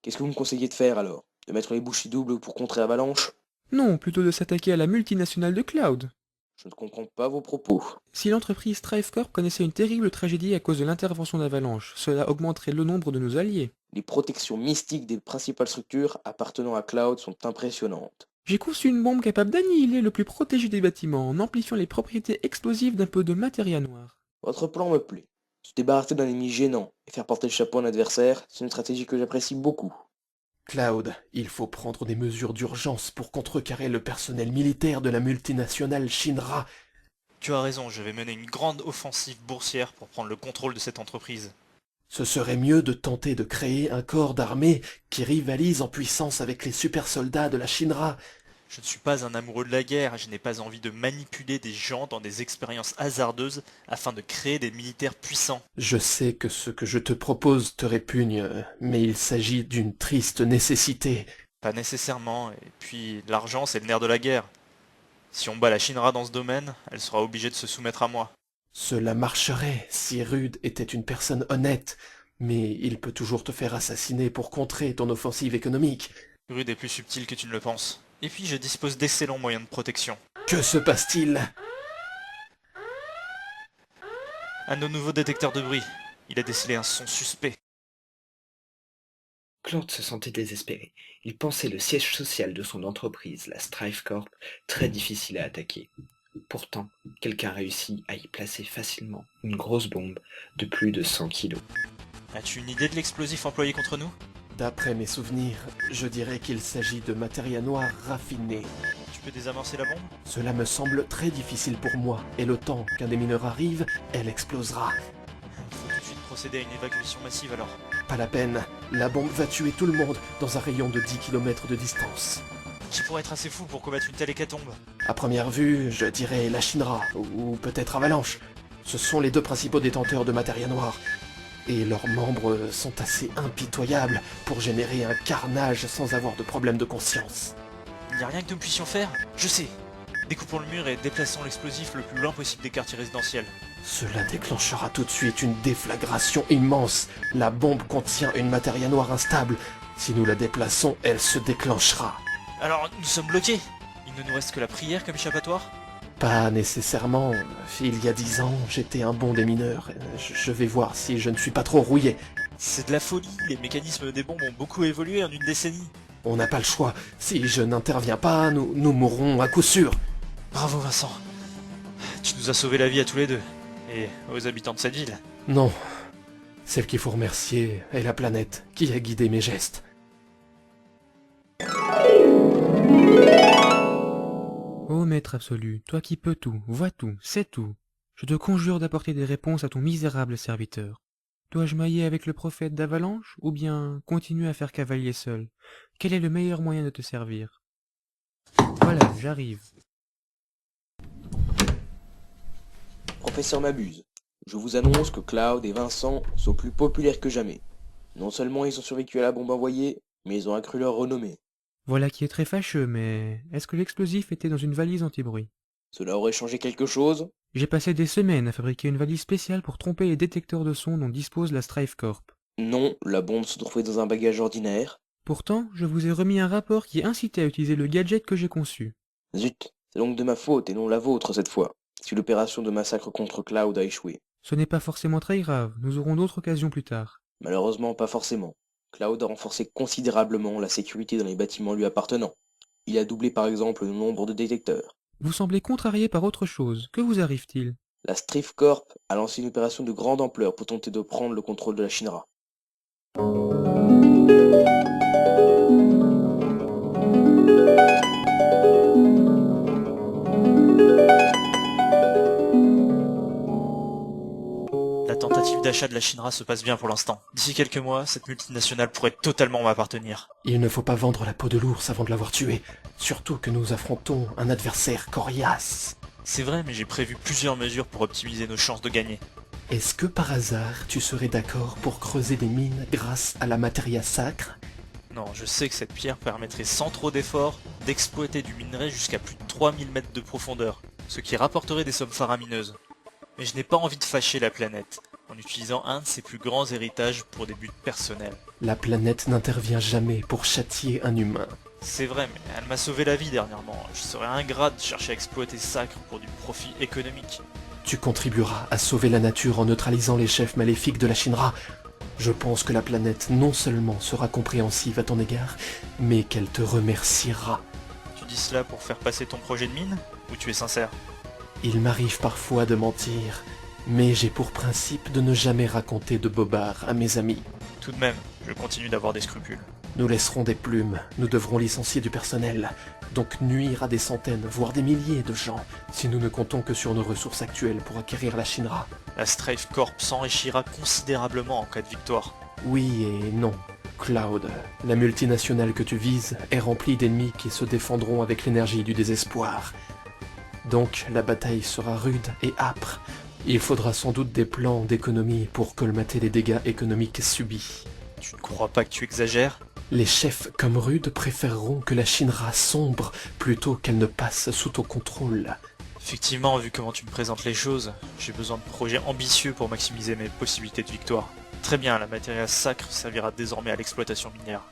Qu'est-ce que vous me conseillez de faire alors? De mettre les bouchées doubles pour contrer Avalanche? Non, plutôt de s'attaquer à la multinationale de Cloud. Je ne comprends pas vos propos. Si l'entreprise Strife Corp connaissait une terrible tragédie à cause de l'intervention d'Avalanche, cela augmenterait le nombre de nos alliés. Les protections mystiques des principales structures appartenant à Cloud sont impressionnantes. J'ai conçu une bombe capable d'annihiler le plus protégé des bâtiments en amplifiant les propriétés explosives d'un peu de matéria noir. Votre plan me plaît. Se débarrasser d'un ennemi gênant et faire porter le chapeau à un adversaire, c'est une stratégie que j'apprécie beaucoup. Cloud, il faut prendre des mesures d'urgence pour contrecarrer le personnel militaire de la multinationale Shinra. Tu as raison, je vais mener une grande offensive boursière pour prendre le contrôle de cette entreprise. Ce serait mieux de tenter de créer un corps d'armée qui rivalise en puissance avec les super soldats de la Shinra. Je ne suis pas un amoureux de la guerre, je n'ai pas envie de manipuler des gens dans des expériences hasardeuses afin de créer des militaires puissants. Je sais que ce que je te propose te répugne, mais il s'agit d'une triste nécessité. Pas nécessairement, et puis l'argent c'est le nerf de la guerre. Si on bat la Shinra dans ce domaine, elle sera obligée de se soumettre à moi. Cela marcherait si Rude était une personne honnête, mais il peut toujours te faire assassiner pour contrer ton offensive économique. Rude est plus subtil que tu ne le penses. Et puis je dispose d'excellents moyens de protection. Que se passe-t-il? Un de nos nouveaux détecteurs de bruit. Il a décelé un son suspect. Claude se sentait désespéré. Il pensait le siège social de son entreprise, la Strife Corp, très difficile à attaquer. Pourtant, quelqu'un réussit à y placer facilement une grosse bombe de plus de 100 kilos. As-tu une idée de l'explosif employé contre nous? D'après mes souvenirs, je dirais qu'il s'agit de matéria noire raffinée. Tu peux désamorcer la bombe? Cela me semble très difficile pour moi, et le temps qu'un des mineurs arrive, elle explosera. Il faut tout de suite procéder à une évacuation massive alors. Pas la peine, la bombe va tuer tout le monde dans un rayon de 10 km de distance. Qui pourrait être assez fou pour combattre une telle hécatombe? À première vue, je dirais la Shinra, ou peut-être Avalanche. Ce sont les deux principaux détenteurs de matéria noire. Et leurs membres sont assez impitoyables pour générer un carnage sans avoir de problème de conscience. Il n'y a rien que nous puissions faire? Je sais. Découpons le mur et déplaçons l'explosif le plus loin possible des quartiers résidentiels. Cela déclenchera tout de suite une déflagration immense. La bombe contient une matéria noire instable. Si nous la déplaçons, elle se déclenchera. Alors, nous sommes bloqués. Il ne nous reste que la prière comme échappatoire? Pas nécessairement. Il y a 10 ans, j'étais un bon démineur. Je vais voir si je ne suis pas trop rouillé. C'est de la folie, les mécanismes des bombes ont beaucoup évolué en une décennie. On n'a pas le choix. Si je n'interviens pas, nous mourrons à coup sûr. Bravo Vincent. Tu nous as sauvé la vie à tous les deux. Et aux habitants de cette ville. Non. Celle qu'il faut remercier est la planète qui a guidé mes gestes. Ô maître absolu, toi qui peux tout, vois tout, sais tout, je te conjure d'apporter des réponses à ton misérable serviteur. Dois-je mailler avec le prophète d'Avalanche, ou bien continuer à faire cavalier seul? Quel est le meilleur moyen de te servir? Voilà, j'arrive. Professeur Mabuse, je vous annonce que Cloud et Vincent sont plus populaires que jamais. Non seulement ils ont survécu à la bombe envoyée, mais ils ont accru leur renommée. Voilà qui est très fâcheux, mais est-ce que l'explosif était dans une valise anti-bruit? Cela aurait changé quelque chose? J'ai passé des semaines à fabriquer une valise spéciale pour tromper les détecteurs de son dont dispose la Strife Corp. Non, la bombe se trouvait dans un bagage ordinaire. Pourtant, je vous ai remis un rapport qui incitait à utiliser le gadget que j'ai conçu. Zut, c'est donc de ma faute et non la vôtre cette fois, si l'opération de massacre contre Cloud a échoué. Ce n'est pas forcément très grave, nous aurons d'autres occasions plus tard. Malheureusement, pas forcément. Cloud a renforcé considérablement la sécurité dans les bâtiments lui appartenant. Il a doublé par exemple le nombre de détecteurs. Vous semblez contrarié par autre chose. Que vous arrive-t-il? La Strife Corp a lancé une opération de grande ampleur pour tenter de prendre le contrôle de la Shinra. La tentative d'achat de la Shinra se passe bien pour l'instant. D'ici quelques mois, cette multinationale pourrait totalement m'appartenir. Il ne faut pas vendre la peau de l'ours avant de l'avoir tué, surtout que nous affrontons un adversaire coriace. C'est vrai, mais j'ai prévu plusieurs mesures pour optimiser nos chances de gagner. Est-ce que par hasard tu serais d'accord pour creuser des mines grâce à la matéria sacre? Non, je sais que cette pierre permettrait sans trop d'efforts d'exploiter du minerai jusqu'à plus de 3000 mètres de profondeur, ce qui rapporterait des sommes faramineuses. Mais je n'ai pas envie de fâcher la planète, en utilisant un de ses plus grands héritages pour des buts personnels. La planète n'intervient jamais pour châtier un humain. C'est vrai, mais elle m'a sauvé la vie dernièrement. Je serais ingrat de chercher à exploiter Sacre pour du profit économique. Tu contribueras à sauver la nature en neutralisant les chefs maléfiques de la Shinra. Je pense que la planète non seulement sera compréhensive à ton égard, mais qu'elle te remerciera. Tu dis cela pour faire passer ton projet de mine, ou tu es sincère? Il m'arrive parfois de mentir, mais j'ai pour principe de ne jamais raconter de bobards à mes amis. Tout de même, je continue d'avoir des scrupules. Nous laisserons des plumes, nous devrons licencier du personnel, donc nuire à des centaines, voire des milliers de gens, si nous ne comptons que sur nos ressources actuelles pour acquérir la Shinra. La Strafe Corp s'enrichira considérablement en cas de victoire. Oui et non. Cloud, la multinationale que tu vises est remplie d'ennemis qui se défendront avec l'énergie du désespoir. Donc la bataille sera rude et âpre. Il faudra sans doute des plans d'économie pour colmater les dégâts économiques subis. Tu ne crois pas que tu exagères? Les chefs comme Rude préféreront que la Shinra sombre plutôt qu'elle ne passe sous ton contrôle. Effectivement, vu comment tu me présentes les choses, j'ai besoin de projets ambitieux pour maximiser mes possibilités de victoire. Très bien, la matéria sacre servira désormais à l'exploitation minière.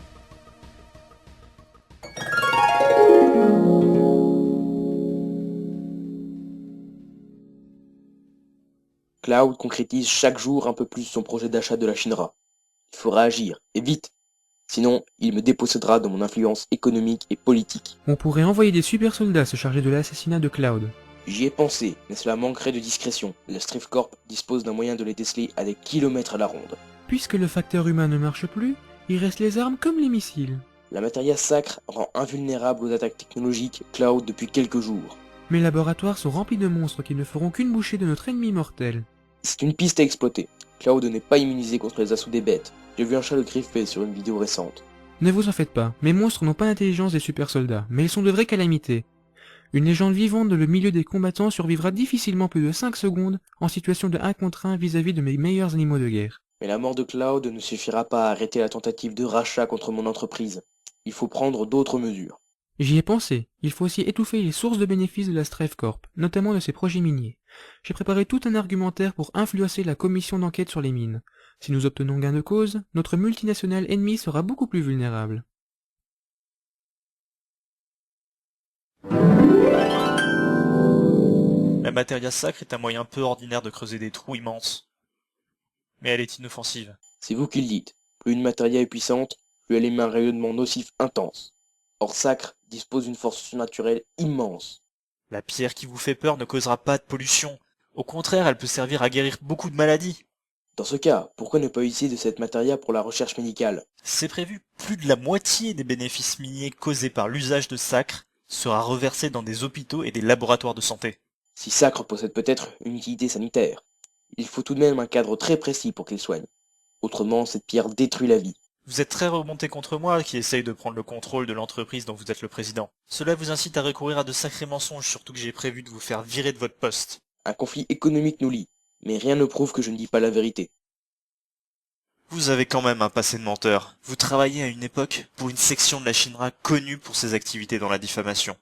Cloud concrétise chaque jour un peu plus son projet d'achat de la Shinra. Il faudra agir, et vite. Sinon, il me dépossédera de mon influence économique et politique. On pourrait envoyer des super soldats se charger de l'assassinat de Cloud. J'y ai pensé, mais cela manquerait de discrétion. La Strife Corp dispose d'un moyen de les déceler à des kilomètres à la ronde. Puisque le facteur humain ne marche plus, il reste les armes comme les missiles. La matéria sacre rend invulnérable aux attaques technologiques Cloud depuis quelques jours. Mes laboratoires sont remplis de monstres qui ne feront qu'une bouchée de notre ennemi mortel. C'est une piste à exploiter. Cloud n'est pas immunisé contre les assauts des bêtes. J'ai vu un chat le griffer sur une vidéo récente. Ne vous en faites pas, mes monstres n'ont pas l'intelligence des super soldats, mais ils sont de vraies calamités. Une légende vivante dans le milieu des combattants survivra difficilement plus de 5 secondes en situation de 1 contre 1 vis-à-vis de mes meilleurs animaux de guerre. Mais la mort de Cloud ne suffira pas à arrêter la tentative de rachat contre mon entreprise. Il faut prendre d'autres mesures. J'y ai pensé, il faut aussi étouffer les sources de bénéfices de la Strafe Corp, notamment de ses projets miniers. J'ai préparé tout un argumentaire pour influencer la commission d'enquête sur les mines. Si nous obtenons gain de cause, notre multinationale ennemie sera beaucoup plus vulnérable. La matéria sacre est un moyen peu ordinaire de creuser des trous immenses. Mais elle est inoffensive. C'est vous qui le dites. Plus une matéria est puissante, plus elle émet un rayonnement nocif intense. Or Sacre dispose d'une force surnaturelle immense. La pierre qui vous fait peur ne causera pas de pollution. Au contraire, elle peut servir à guérir beaucoup de maladies. Dans ce cas, pourquoi ne pas utiliser de cette matéria pour la recherche médicale? C'est prévu. Plus de la moitié des bénéfices miniers causés par l'usage de Sacre sera reversé dans des hôpitaux et des laboratoires de santé. Si Sacre possède peut-être une utilité sanitaire, il faut tout de même un cadre très précis pour qu'il soigne. Autrement, cette pierre détruit la vie. Vous êtes très remonté contre moi qui essaye de prendre le contrôle de l'entreprise dont vous êtes le président. Cela vous incite à recourir à de sacrés mensonges, surtout que j'ai prévu de vous faire virer de votre poste. Un conflit économique nous lie, mais rien ne prouve que je ne dis pas la vérité. Vous avez quand même un passé de menteur. Vous travaillez à une époque pour une section de la Shinra connue pour ses activités dans la diffamation.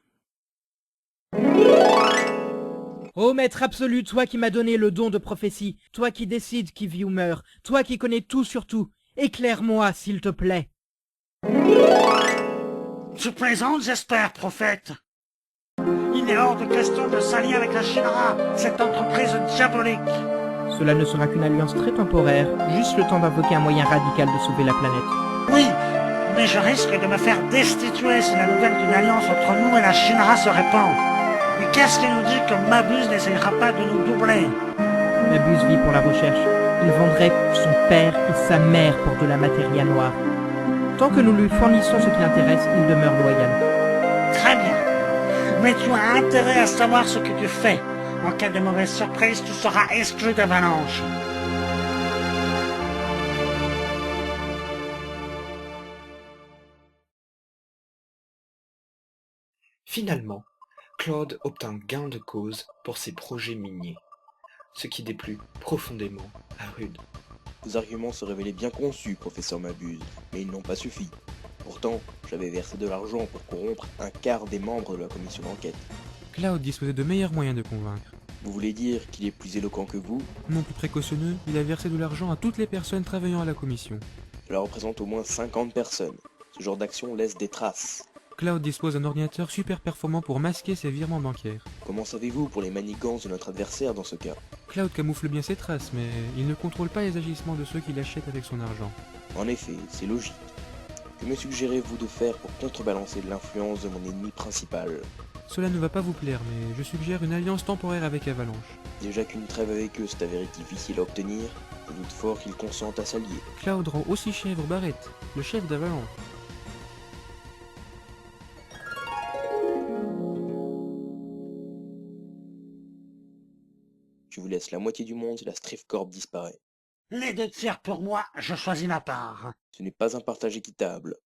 Ô maître absolu, toi qui m'as donné le don de prophétie, toi qui décides qui vit ou meurt, toi qui connais tout sur tout, éclaire-moi, s'il te plaît. Tu plaisantes, j'espère, prophète. Il est hors de question de s'allier avec la Shinra, cette entreprise diabolique. Cela ne sera qu'une alliance très temporaire, juste le temps d'invoquer un moyen radical de sauver la planète. Oui, mais je risque de me faire destituer si la nouvelle d'une alliance entre nous et la Shinra se répand. Mais qu'est-ce qui nous dit que Mabuse n'essayera pas de nous doubler? Mabuse vit pour la recherche. Il vendrait son père et sa mère pour de la matéria noire. Tant que nous lui fournissons ce qui l'intéresse, il demeure loyal. Très bien. Mais tu as intérêt à savoir ce que tu fais. En cas de mauvaise surprise, tu seras exclu d'Avalanche. Finalement, Claude obtint gain de cause pour ses projets miniers, ce qui déplut profondément à Rude. Vos arguments se révélaient bien conçus, professeur Mabuse, mais ils n'ont pas suffi. Pourtant, j'avais versé de l'argent pour corrompre un quart des membres de la commission d'enquête. Cloud disposait de meilleurs moyens de convaincre. Vous voulez dire qu'il est plus éloquent que vous? Non plus précautionneux, il a versé de l'argent à toutes les personnes travaillant à la commission. Cela représente au moins 50 personnes. Ce genre d'action laisse des traces. Cloud dispose d'un ordinateur super performant pour masquer ses virements bancaires. Comment savez-vous pour les manigances de notre adversaire dans ce cas? Cloud camoufle bien ses traces, mais il ne contrôle pas les agissements de ceux qui l'achètent avec son argent. En effet, c'est logique. Que me suggérez-vous de faire pour contrebalancer l'influence de mon ennemi principal? Cela ne va pas vous plaire, mais je suggère une alliance temporaire avec Avalanche. Déjà qu'une trêve avec eux s'est avérée difficile à obtenir, je doute fort qu'ils consentent à s'allier. Cloud rend aussi chèvre Barrett, le chef d'Avalanche. Je vous laisse la moitié du monde si la Strifcorp disparaît. Les 2 tiers pour moi, je choisis ma part. Ce n'est pas un partage équitable.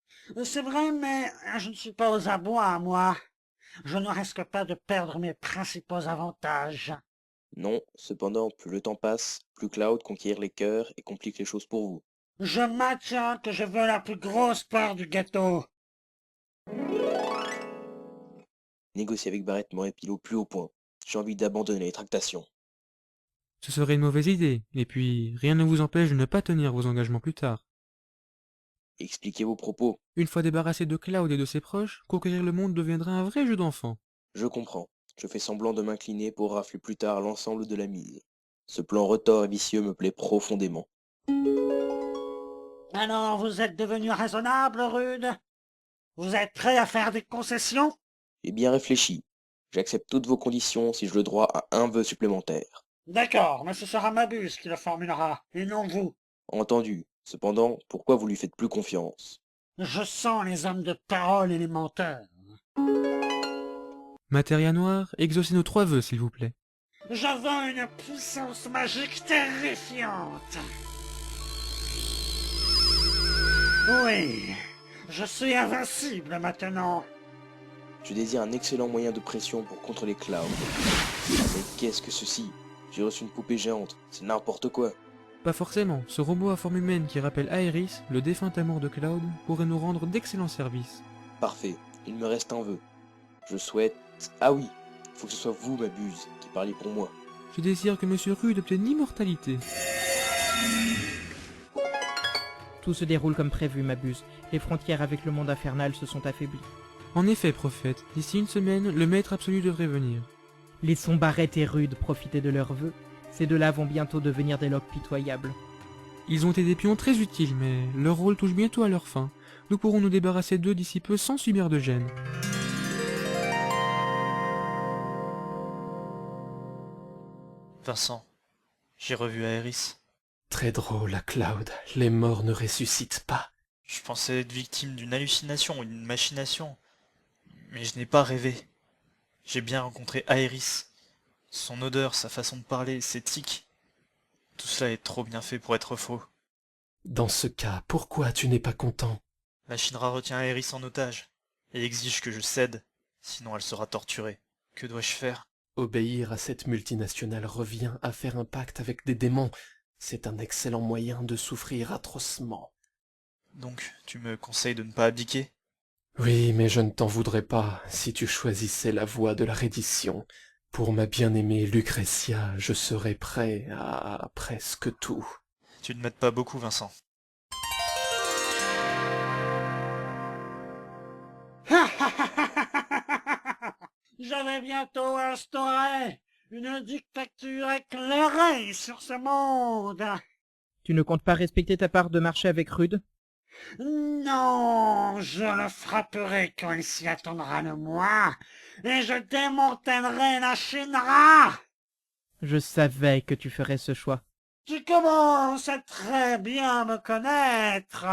C'est vrai, mais je ne suis pas aux abois, moi. Je ne risque pas de perdre mes principaux avantages. Non, cependant, plus le temps passe, plus Cloud conquiert les cœurs et complique les choses pour vous. Je maintiens que je veux la plus grosse part du gâteau. Négocier avec Barrett m'aurait pile au plus haut point. J'ai envie d'abandonner les tractations. Ce serait une mauvaise idée, et puis rien ne vous empêche de ne pas tenir vos engagements plus tard. Expliquez vos propos. Une fois débarrassé de Cloud et de ses proches, conquérir le monde deviendra un vrai jeu d'enfant. Je comprends. Je fais semblant de m'incliner pour rafler plus tard l'ensemble de la mise. Ce plan retors et vicieux me plaît profondément. Alors, vous êtes devenu raisonnable, Rude? Vous êtes prêt à faire des concessions? J'ai bien réfléchi. J'accepte toutes vos conditions si je le droit à un vœu supplémentaire. D'accord, mais ce sera Mabuse qui le formulera, et non vous. Entendu. Cependant, pourquoi vous lui faites plus confiance? Je sens les hommes de parole et les menteurs. Matéria noire, exaucez nos 3 vœux, s'il vous plaît. Je veux une puissance magique terrifiante. Oui, je suis invincible maintenant. Je désire un excellent moyen de pression pour contrôler Cloud. Mais qu'est-ce que ceci? J'ai reçu une poupée géante, c'est n'importe quoi. Pas forcément, ce robot à forme humaine qui rappelle Aeris, le défunt amour de Cloud, pourrait nous rendre d'excellents services. Parfait, il me reste un vœu. Je souhaite... Ah oui, il faut que ce soit vous, Mabuse, qui parliez pour moi. Je désire que Monsieur Rude obtienne l'immortalité. Tout se déroule comme prévu, Mabuse. Les frontières avec le monde infernal se sont affaiblies. En effet, prophète, d'ici une semaine, le maître absolu devrait venir. Laissons Barrett et Rude profiter de leurs vœux. Ces deux-là vont bientôt devenir des locs pitoyables. Ils ont été des pions très utiles, mais leur rôle touche bientôt à leur fin. Nous pourrons nous débarrasser d'eux d'ici peu sans subir de gêne. Vincent, j'ai revu Aeris. Très drôle, à Cloud. Les morts ne ressuscitent pas. Je pensais être victime d'une hallucination ou d'une machination. Mais je n'ai pas rêvé. J'ai bien rencontré Aeris. Son odeur, sa façon de parler, ses tics. Tout cela est trop bien fait pour être faux. Dans ce cas, pourquoi tu n'es pas content? La Shinra retient Aeris en otage et exige que je cède, sinon elle sera torturée. Que dois-je faire? Obéir à cette multinationale revient à faire un pacte avec des démons. C'est un excellent moyen de souffrir atrocement. Donc, tu me conseilles de ne pas abdiquer? Oui, mais je ne t'en voudrais pas si tu choisissais la voie de la reddition. Pour ma bien-aimée Lucretia, je serais prêt à presque tout. Tu ne m'aides pas beaucoup, Vincent. Je vais bientôt instaurer une dictature éclairée sur ce monde. Tu ne comptes pas respecter ta part de marché avec Rude? Non, je le frapperai quand il s'y attendra de moi, et je démantèlerai la Shinra. Je savais que tu ferais ce choix. Tu commences à très bien me connaître.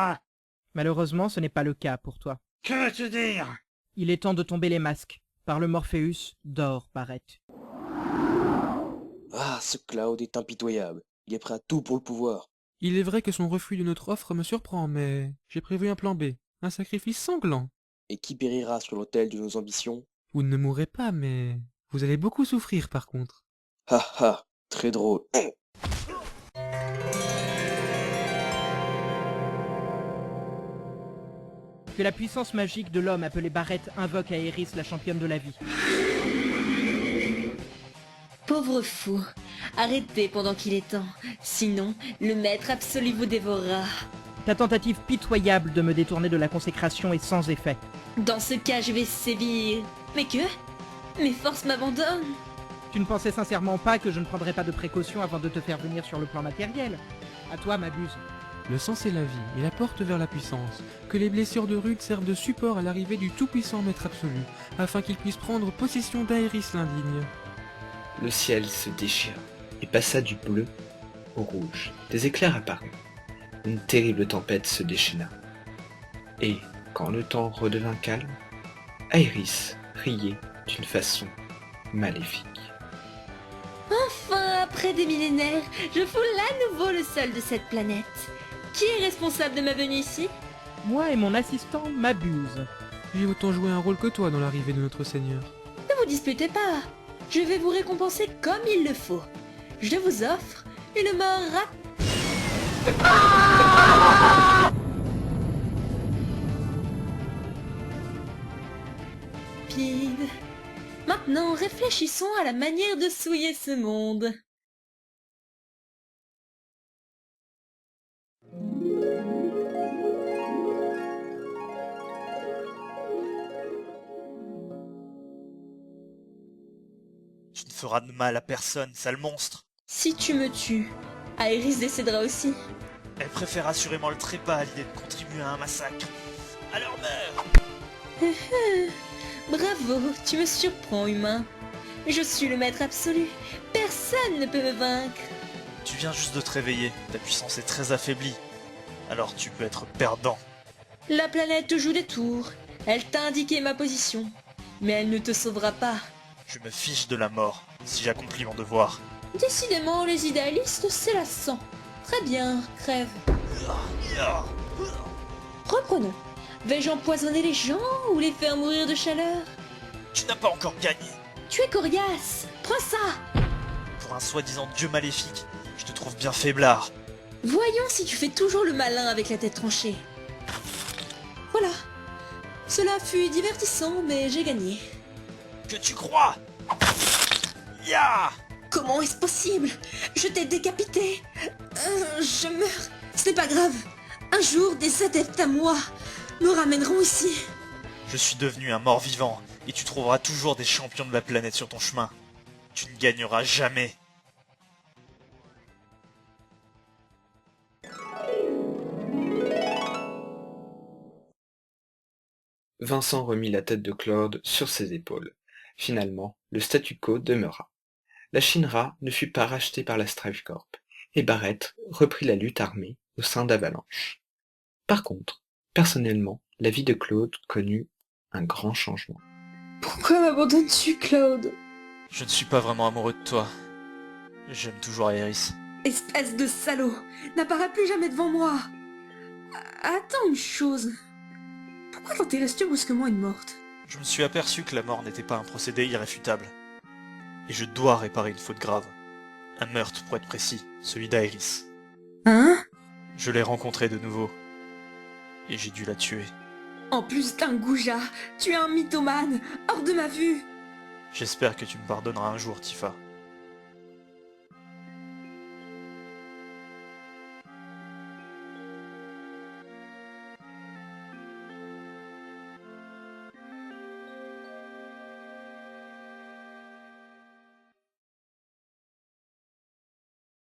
Malheureusement, ce n'est pas le cas pour toi. Que veux-tu dire? Il est temps de tomber les masques. Par le Morpheus d'or, Barrett. Ah, ce Cloud est impitoyable. Il est prêt à tout pour le pouvoir. Il est vrai que son refus de notre offre me surprend, mais j'ai prévu un plan B, un sacrifice sanglant. Et qui périra sur l'autel de nos ambitions? Vous ne mourrez pas, mais vous allez beaucoup souffrir par contre. Ha ha, très drôle. Que la puissance magique de l'homme appelé Barrett invoque Aerys, la championne de la vie. Pauvre fou, arrêtez pendant qu'il est temps, sinon le maître absolu vous dévorera. Ta tentative pitoyable de me détourner de la consécration est sans effet. Dans ce cas, je vais sévir. Mais que? Mes forces m'abandonnent. Tu ne pensais sincèrement pas que je ne prendrais pas de précautions avant de te faire venir sur le plan matériel? À toi, Mabuse. Le sang c'est la vie et la porte vers la puissance. Que les blessures de Rude servent de support à l'arrivée du tout-puissant maître absolu, afin qu'il puisse prendre possession d'Aerys l'indigne. Le ciel se déchira et passa du bleu au rouge. Des éclairs apparurent. Une terrible tempête se déchaîna. Et, quand le temps redevint calme, Aerys riait d'une façon maléfique. Enfin, après des millénaires, je foule à nouveau le sol de cette planète. Qui est responsable de ma venue ici? Moi et mon assistant Mabuse. J'ai autant joué un rôle que toi dans l'arrivée de notre seigneur. Ne vous disputez pas. Je vais vous récompenser comme il le faut. Je vous offre une mort rapide. Maintenant, réfléchissons à la manière de souiller ce monde. Tu ne feras de mal à personne, sale monstre. Si tu me tues, Aerys décédera aussi. Elle préfère assurément le trépas à l'idée de contribuer à un massacre. Alors meurs! Bravo, tu me surprends, humain. Je suis le maître absolu. Personne ne peut me vaincre. Tu viens juste de te réveiller, ta puissance est très affaiblie. Alors tu peux être perdant. La planète te joue des tours. Elle t'a indiqué ma position. Mais elle ne te sauvera pas. Je me fiche de la mort, si j'accomplis mon devoir. Décidément, les idéalistes, c'est la sang. Très bien, crève. Reprenons. Vais-je empoisonner les gens ou les faire mourir de chaleur? Tu n'as pas encore gagné. Tu es coriace. Prends ça. Pour un soi-disant dieu maléfique, je te trouve bien faiblard. Voyons si tu fais toujours le malin avec la tête tranchée. Voilà. Cela fut divertissant, mais j'ai gagné. Que tu crois? Ya! Comment est-ce possible? Je t'ai décapité. Je meurs. Ce n'est pas grave. Un jour, des adeptes à moi me ramèneront ici. Je suis devenu un mort-vivant, et tu trouveras toujours des champions de la planète sur ton chemin. Tu ne gagneras jamais. Vincent remit la tête de Claude sur ses épaules. Finalement, le statu quo demeura. La Shinra ne fut pas rachetée par la Strife Corp, et Barrett reprit la lutte armée au sein d'Avalanche. Par contre, personnellement, la vie de Claude connut un grand changement. Pourquoi m'abandonnes-tu, Claude? Je ne suis pas vraiment amoureux de toi. J'aime toujours Aerys. Espèce de salaud! N'apparais plus jamais devant moi! Attends une chose. Pourquoi t'enterres-tu brusquement une morte? Je me suis aperçu que la mort n'était pas un procédé irréfutable. Et je dois réparer une faute grave. Un meurtre pour être précis, celui d'Aerys. Hein? Je l'ai rencontrée de nouveau. Et j'ai dû la tuer. En plus d'un goujat, tu es un mythomane, hors de ma vue! J'espère que tu me pardonneras un jour, Tifa.